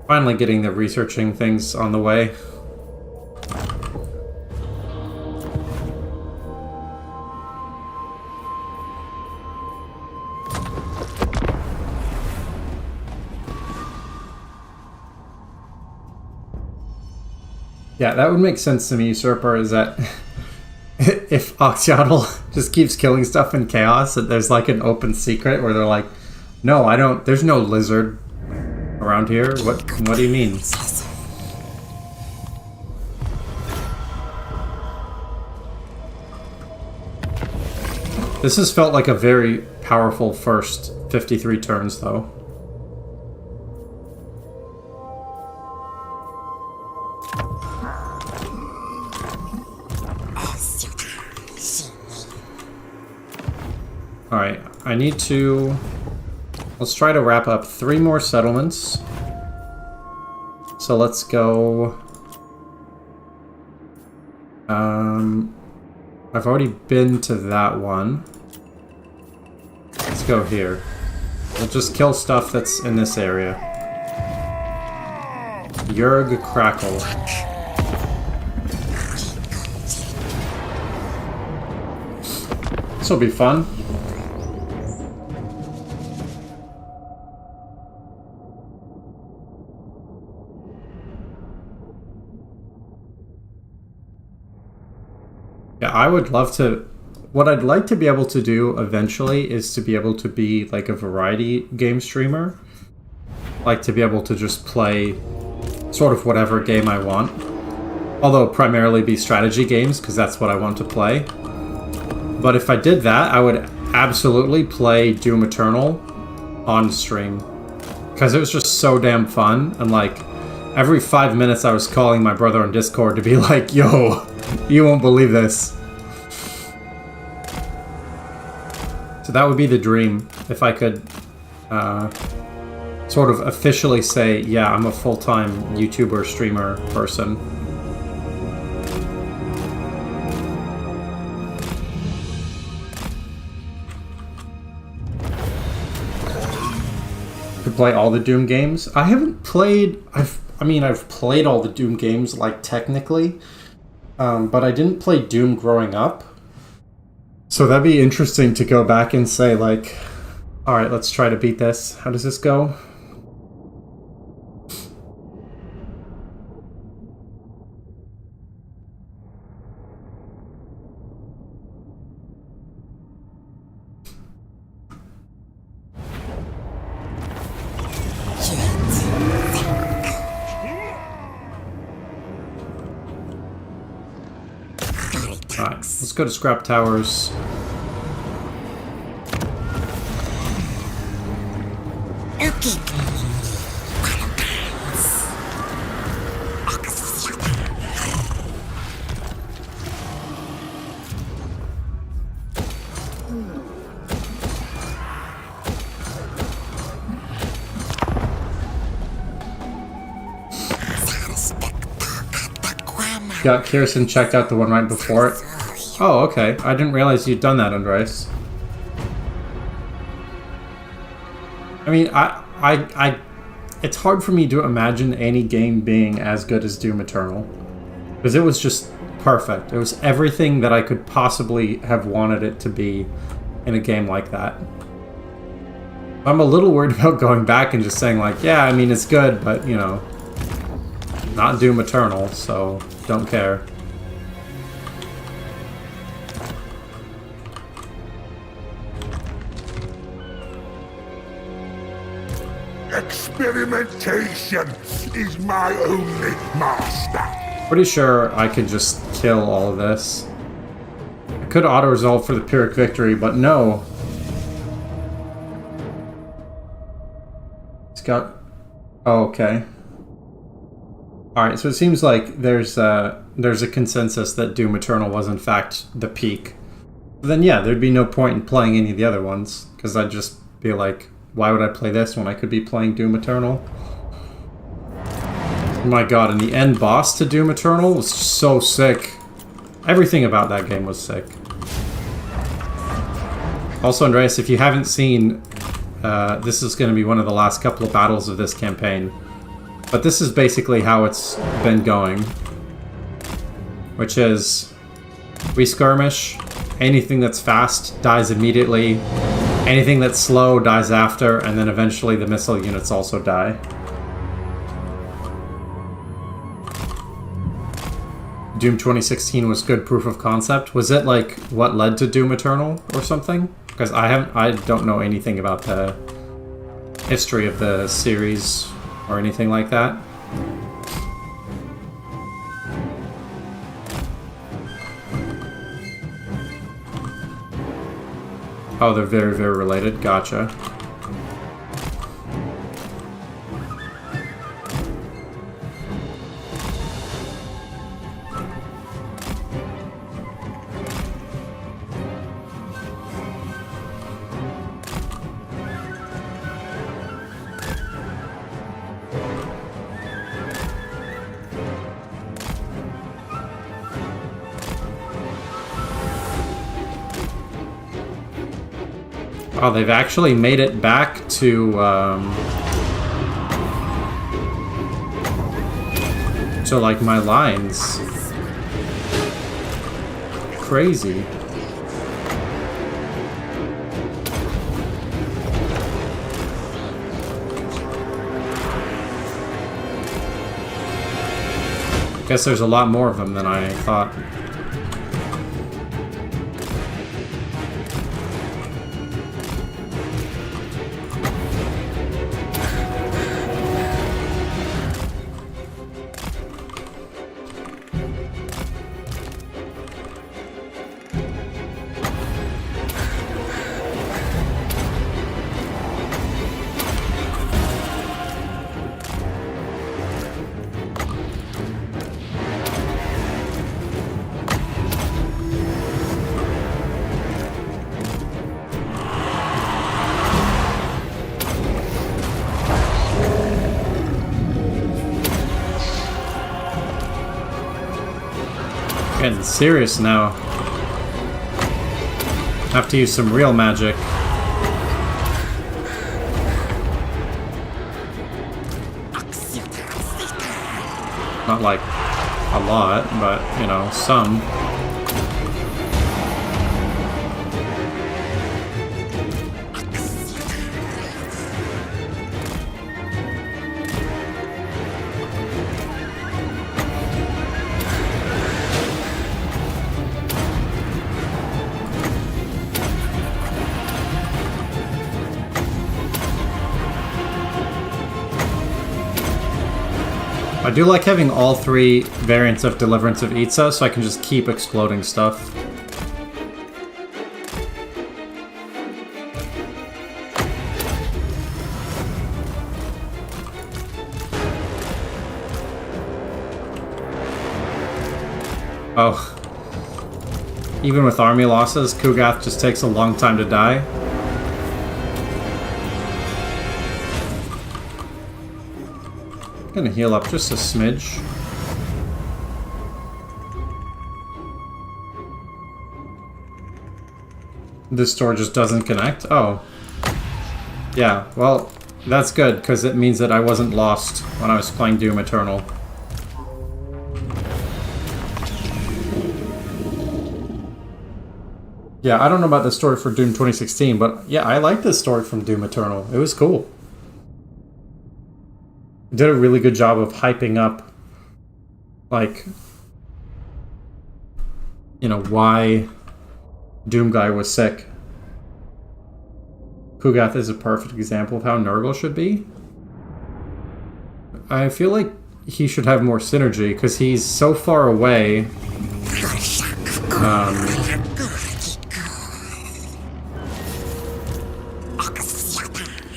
Finally getting the researching things on the way. Yeah, that would make sense to me, Usurper, is that if Oxyotl just keeps killing stuff in Chaos, that there's like an open secret where they're like, no, I don't, there's no lizard around here. What do you mean? This has felt like a very powerful first 53 turns, though. Alright, I need to... Let's try to wrap up 3 more settlements. So let's go... I've already been to that one. Let's go here. We'll just kill stuff that's in this area. Yerg Crackle. This'll be fun. Yeah, I would love to... What I'd like to be able to do eventually is to be able to be like a variety game streamer. Like to be able to just play sort of whatever game I want. Although primarily be strategy games, because that's what I want to play. But if I did that, I would absolutely play Doom Eternal on stream. Because it was just so damn fun, and like, every 5 minutes I was calling my brother on Discord to be like, yo, you won't believe this. So that would be the dream, if I could sort of officially say, yeah, I'm a full-time YouTuber, streamer person. To play all the Doom games. I haven't played... I've played all the Doom games, like, technically. But I didn't play Doom growing up. So that'd be interesting to go back and say, like... Alright, let's try to beat this. How does this go? Alright, let's go to Scrap Towers. Got Kirsten checked out the one right before it. Oh, okay. I didn't realize you'd done that, Andres. I mean, it's hard for me to imagine any game being as good as Doom Eternal. Because it was just perfect. It was everything that I could possibly have wanted it to be in a game like that. I'm a little worried about going back and just saying like, yeah, I mean, it's good, but, you know, not Doom Eternal, so don't care. Experimentation is my only master. Pretty sure I could just kill all of this. I could auto-resolve for the Pyrrhic victory, but no. It's got... Oh, okay. Alright, so it seems like there's a consensus that Doom Eternal was in fact the peak. But then yeah, there'd be no point in playing any of the other ones, because I'd just be like, why would I play this when I could be playing Doom Eternal? Oh my god, and the end boss to Doom Eternal was so sick. Everything about that game was sick. Also, Andreas, if you haven't seen, this is going to be one of the last couple of battles of this campaign. But this is basically how it's been going. Which is, we skirmish, anything that's fast dies immediately, anything that's slow dies after, and then eventually the missile units also die. Doom 2016 was good proof of concept. Was it like what led to Doom Eternal or something? Because I don't know anything about the history of the series or anything like that. Oh, they're very, very related. Gotcha. Oh, they've actually made it back to like my lines. Crazy. Guess there's a lot more of them than I thought. Getting serious now. Have to use some real magic. Not like a lot, but you know, some. I do like having all three variants of Deliverance of Itza, so I can just keep exploding stuff. Oh. Even with army losses, Kugath just takes a long time to die. Gonna heal up just a smidge. This door just doesn't connect? Oh. Yeah, well, that's good, because it means that I wasn't lost when I was playing Doom Eternal. Yeah, I don't know about the story for Doom 2016, but yeah, I like this story from Doom Eternal. It was cool. Did a really good job of hyping up, like, you know, why Doom Guy was sick. Kugath is a perfect example of how Nurgle should be. I feel like he should have more synergy, because he's so far away.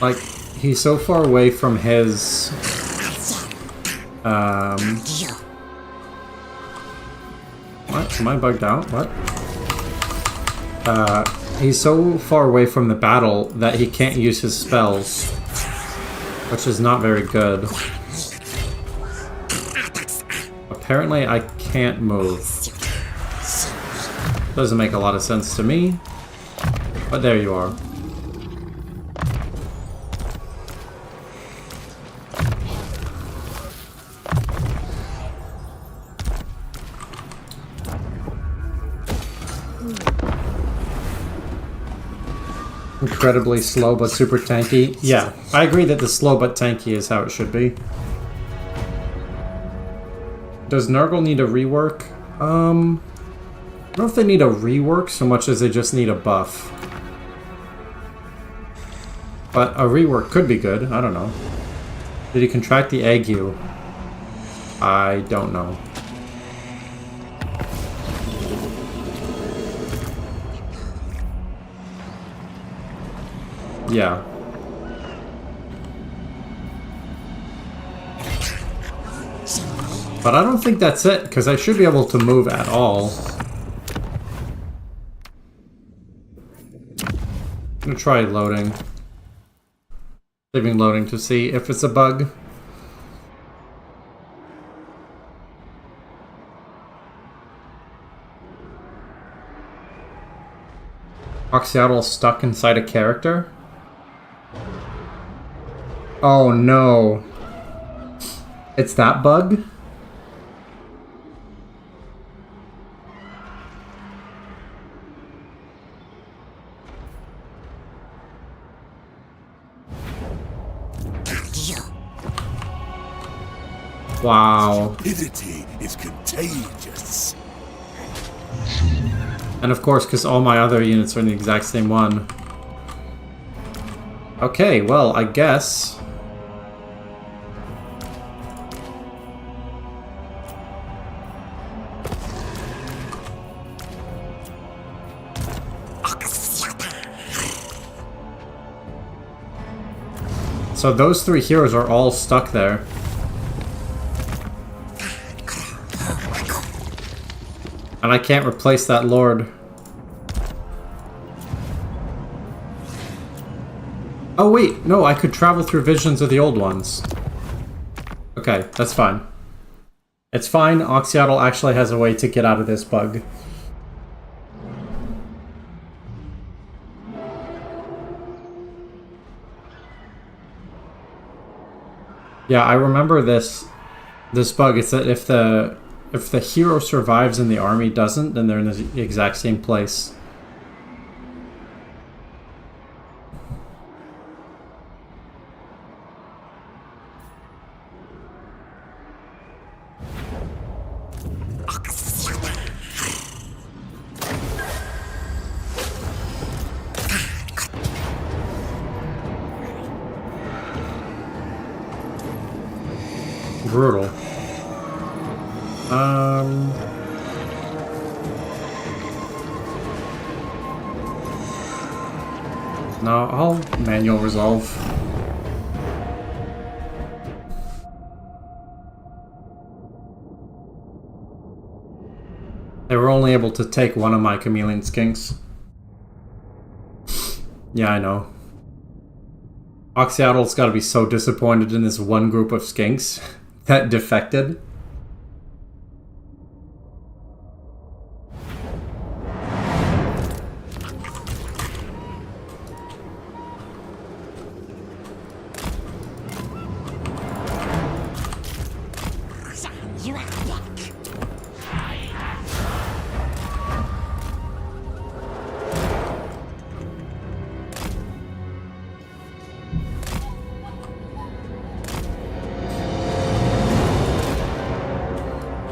Like, he's so far away from his... What? Am I bugged out? What? He's so far away from the battle that he can't use his spells, which is not very good. Apparently I can't move. Doesn't make a lot of sense to me, but there you are. Incredibly slow but super tanky. Yeah, I agree that the slow but tanky is how it should be. Does Nurgle need a rework? I don't know if they need a rework so much as they just need a buff. But a rework could be good, I don't know. Did he contract the ague? I don't know. Yeah. But I don't think that's it, because I should be able to move at all. I'm gonna try loading. Saving loading to see if it's a bug. Oxyotl stuck inside a character? Oh no. It's that bug? Wow. Stupidity is contagious. And of course, because all my other units are in the exact same one. Okay, well, I guess... So those three heroes are all stuck there. And I can't replace that lord. Oh wait, no, I could travel through visions of the old ones. Okay, that's fine. It's fine, Oxyotl actually has a way to get out of this bug. Yeah, I remember this bug. It's that if the hero survives and the army doesn't, then they're in the exact same place. Brutal. No, I'll manual resolve. They were only able to take one of my chameleon skinks. Yeah, I know. Oxyotl's gotta be so disappointed in this one group of skinks that defected.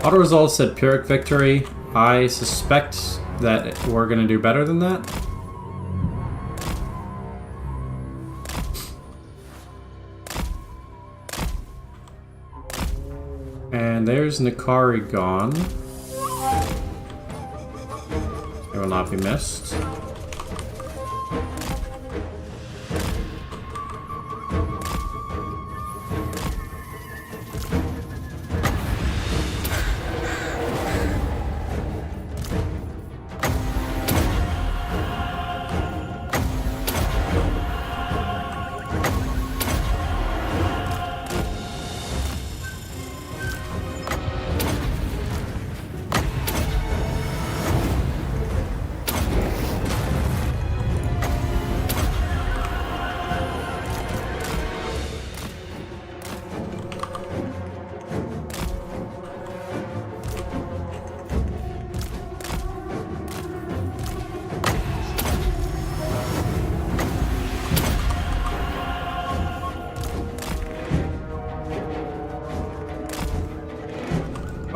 Auto Resolve said Pyrrhic victory. I suspect that we're gonna do better than that. And there's Nikari gone. It will not be missed.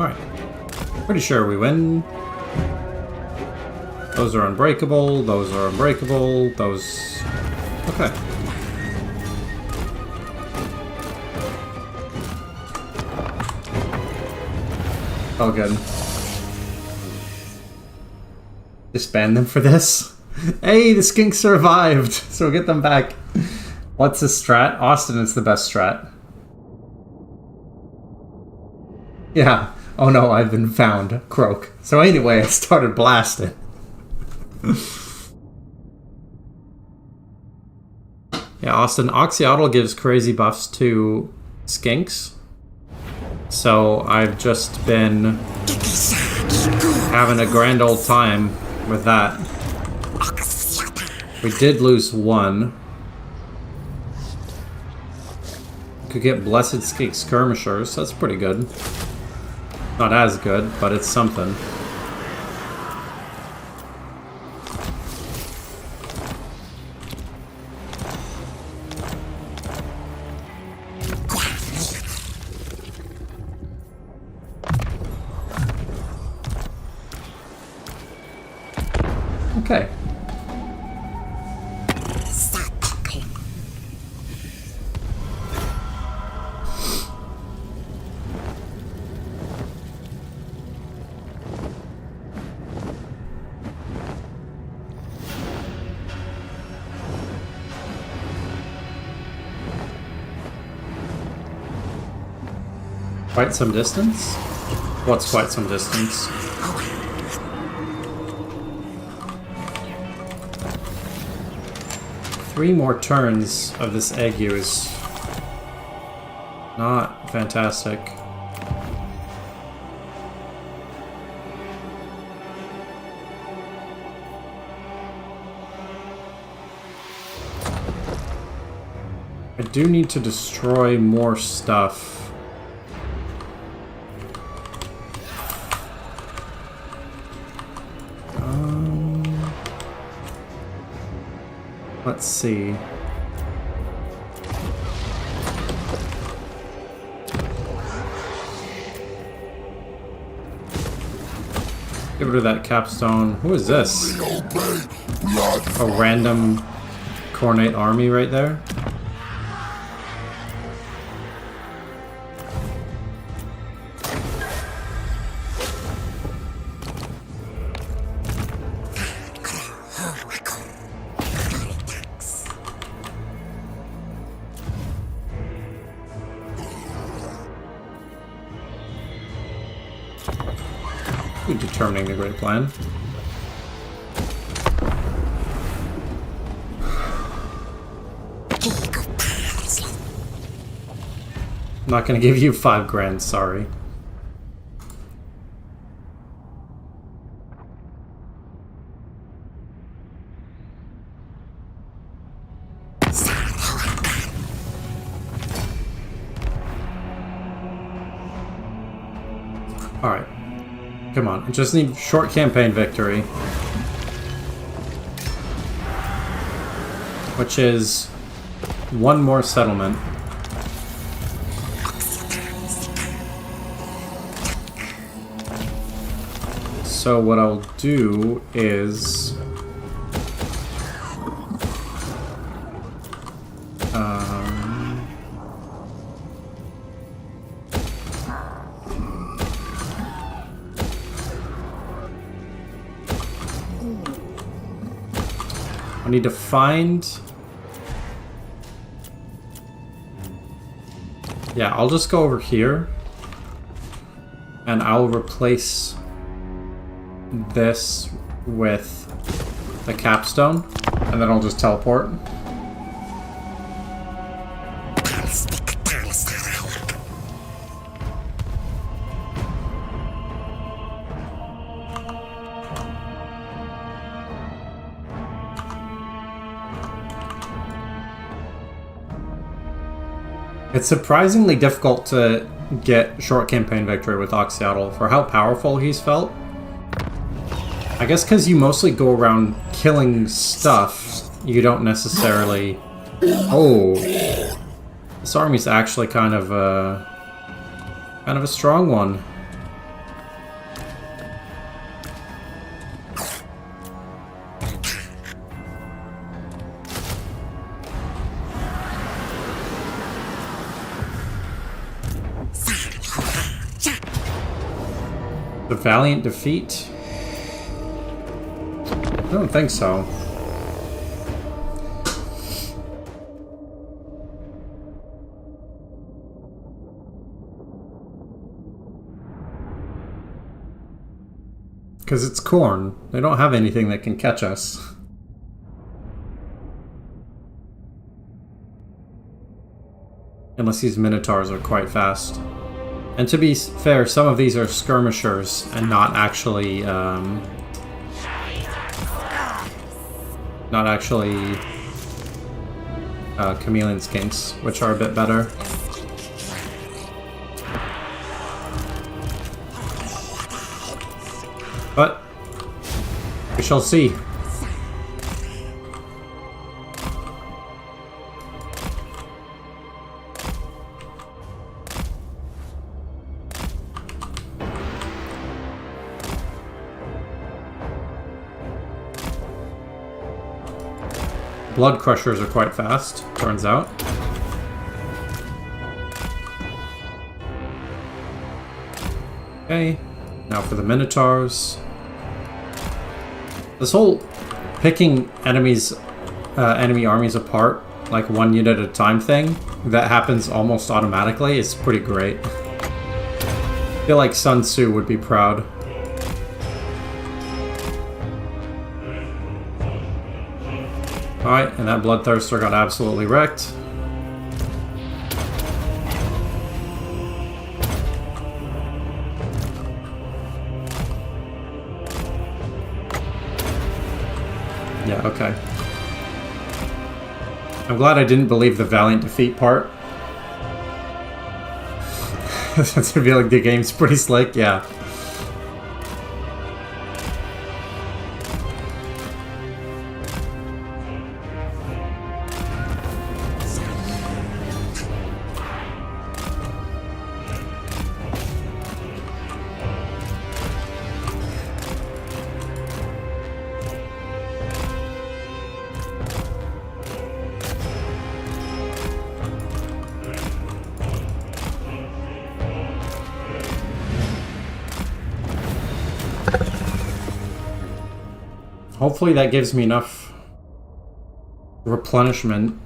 Alright. Pretty sure we win. Those are unbreakable, those are unbreakable, those... Okay. Oh, good. Disband them for this? Hey, the skinks survived! So we'll get them back. What's the strat? Austin is the best strat. Yeah. Oh no, I've been found. Croak. So anyway, I started blasting. Yeah, Austin, Oxyotl gives crazy buffs to skinks. So I've just been having a grand old time with that. We did lose one. Could get Blessed Skirmishers. That's pretty good. Not as good, but it's something. Okay. Quite some distance? What's quite some distance? Three more turns of this Ague is not fantastic. I do need to destroy more stuff. Let's see. Get rid of that capstone. Who is this? A random Khornate army right there? Determining the great plan. I'm not gonna give you 5 grand, sorry. Alright. Come on, I just need short campaign victory. Which is one more settlement. So what I'll do is... I need to find... Yeah, I'll just go over here. And I'll replace this with the capstone. And then I'll just teleport. It's surprisingly difficult to get short campaign victory with Oxyotl for how powerful he's felt. I guess because you mostly go around killing stuff, you don't necessarily... Oh! This army's actually kind of a strong one. The valiant defeat? I don't think so. Because it's corn. They don't have anything that can catch us. Unless these minotaurs are quite fast. And to be fair, some of these are skirmishers and not actually Not actually chameleon skinks, which are a bit better. But we shall see. Blood crushers are quite fast, turns out. Okay, now for the Minotaurs. This whole picking enemy armies apart, like one unit at a time thing, that happens almost automatically is pretty great. I feel like Sun Tzu would be proud. Alright, and that Bloodthirster got absolutely wrecked. Yeah, okay. I'm glad I didn't believe the Valiant Defeat part. Since I feel like the game's pretty slick, yeah. Hopefully that gives me enough replenishment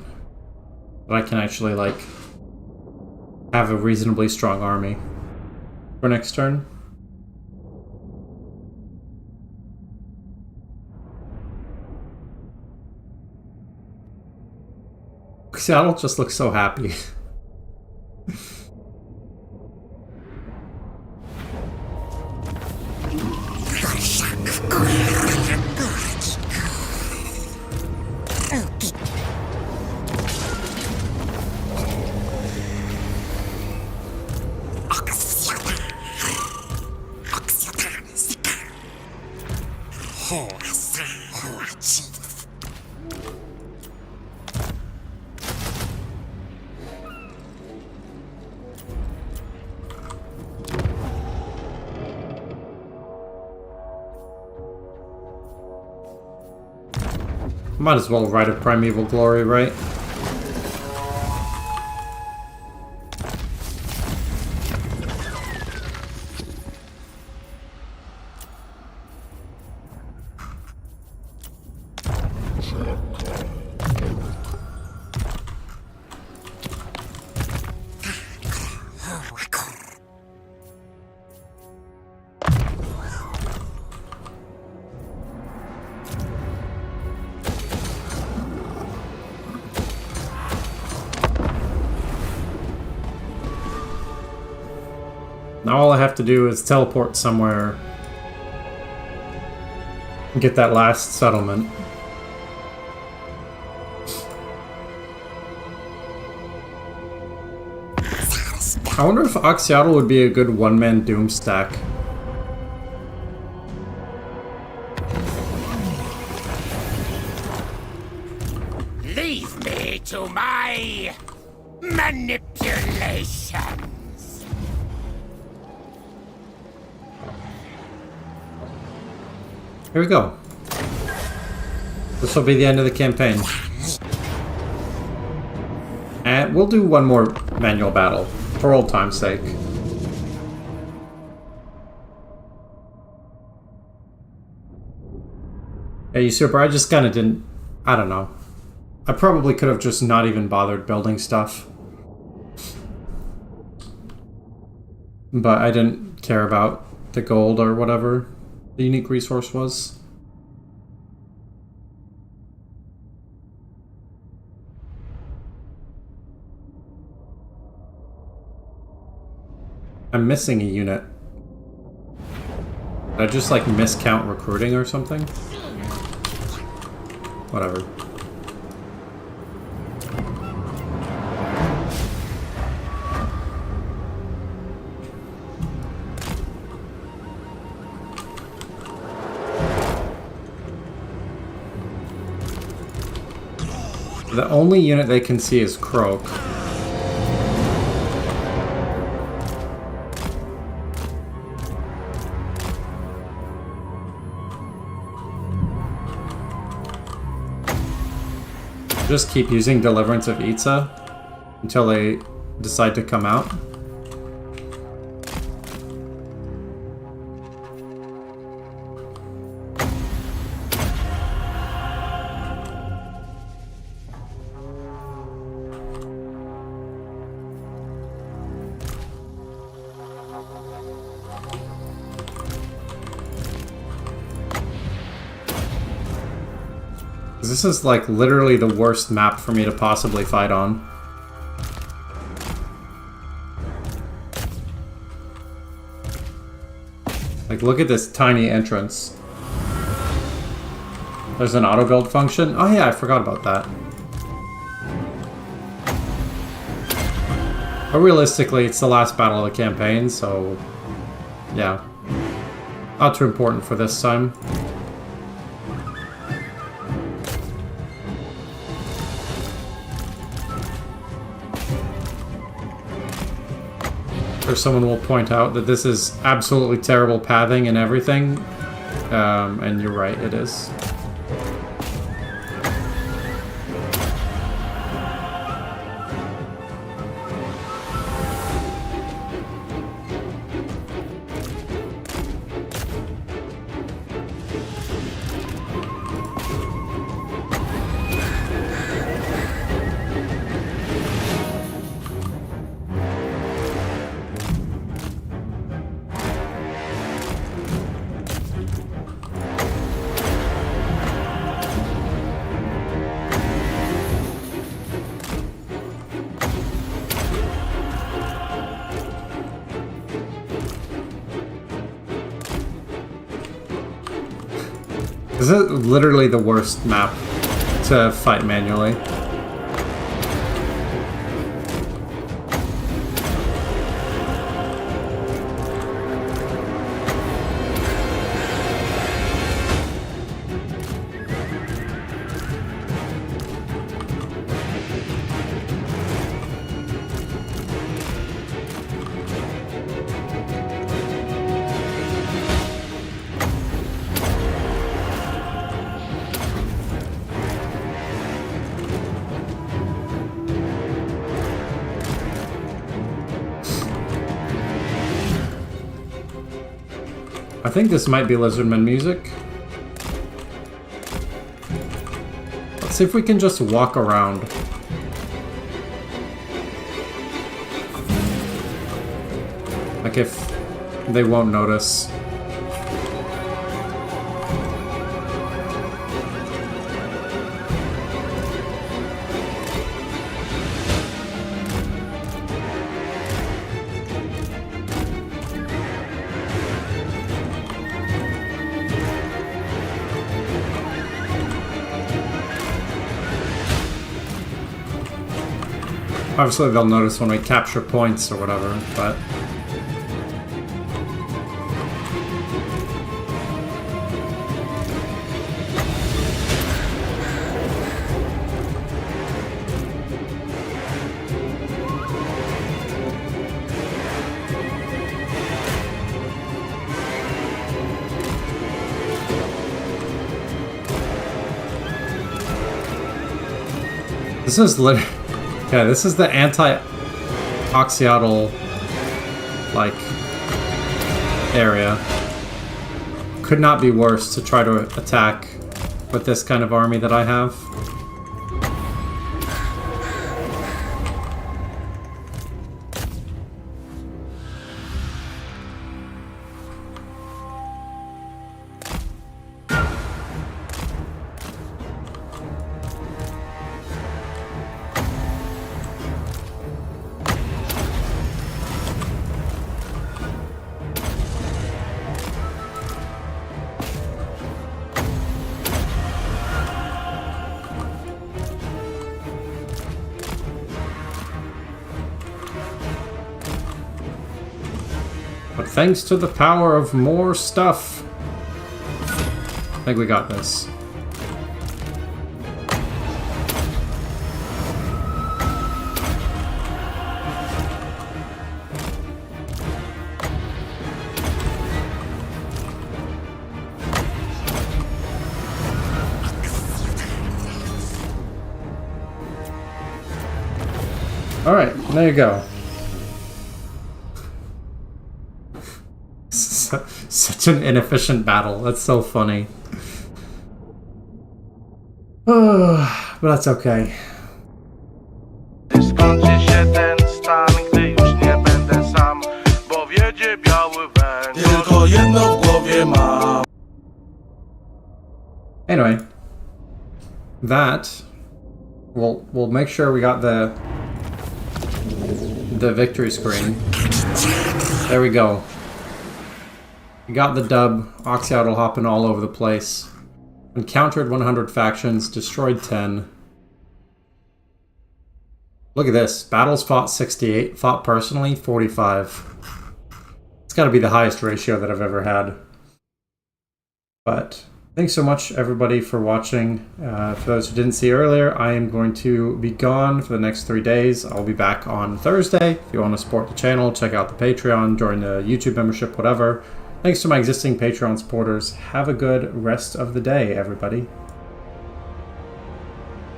that I can actually, like, have a reasonably strong army for next turn. Seattle just looks so happy. Might as well write a Primeval Glory, right? Now all I have to do is teleport somewhere and get that last settlement. I wonder if Oxyotl would be a good one-man Doom stack. Leave me to my manipulations. Here we go. This will be the end of the campaign. And we'll do one more manual battle, for old time's sake. Yeah, you super, I just kind of didn't... I don't know. I probably could have just not even bothered building stuff. But I didn't care about the gold or whatever the unique resource was. I'm missing a unit. Did I just like miscount recruiting or something? whatever. The only unit they can see is Croak. Just keep using Deliverance of Itza until they decide to come out. This is like literally the worst map for me to possibly fight on. Like, look at this tiny entrance. There's an auto build function. Oh yeah, I forgot about that. But realistically, it's the last battle of the campaign, so yeah. Not too important for this time. Or someone will point out that this is absolutely terrible pathing and everything, and you're right, it is. This is literally the worst map to fight manually. I think this might be Lizardmen music. Let's see if we can just walk around. Like if they won't notice. Obviously they'll notice when we capture points or whatever, but... This is literally... Yeah, this is the anti-Oxyotl, like, area. Could not be worse to try to attack with this kind of army that I have. thanks to the power of more stuff. I think we got this. Alright, there you go. Such an inefficient battle. That's so funny. But that's okay. Skończy się ten stan, gdy już nie będę sam, bo wiedzie biały węgiel. Tylko jedno w głowie mam. Anyway, that we'll make sure we got the victory screen. There we go. We got the dub. Oxyotl hopping all over the place. Encountered 100 factions, destroyed 10. Look at this. Battles fought 68, fought personally 45. It's got to be the highest ratio that I've ever had. But thanks so much, everybody, for watching. For those who didn't see earlier, I am going to be gone for the next 3 days. I'll be back on Thursday. If you want to support the channel, check out the Patreon, join the YouTube membership, whatever. Thanks to my existing Patreon supporters. Have a good rest of the day, everybody.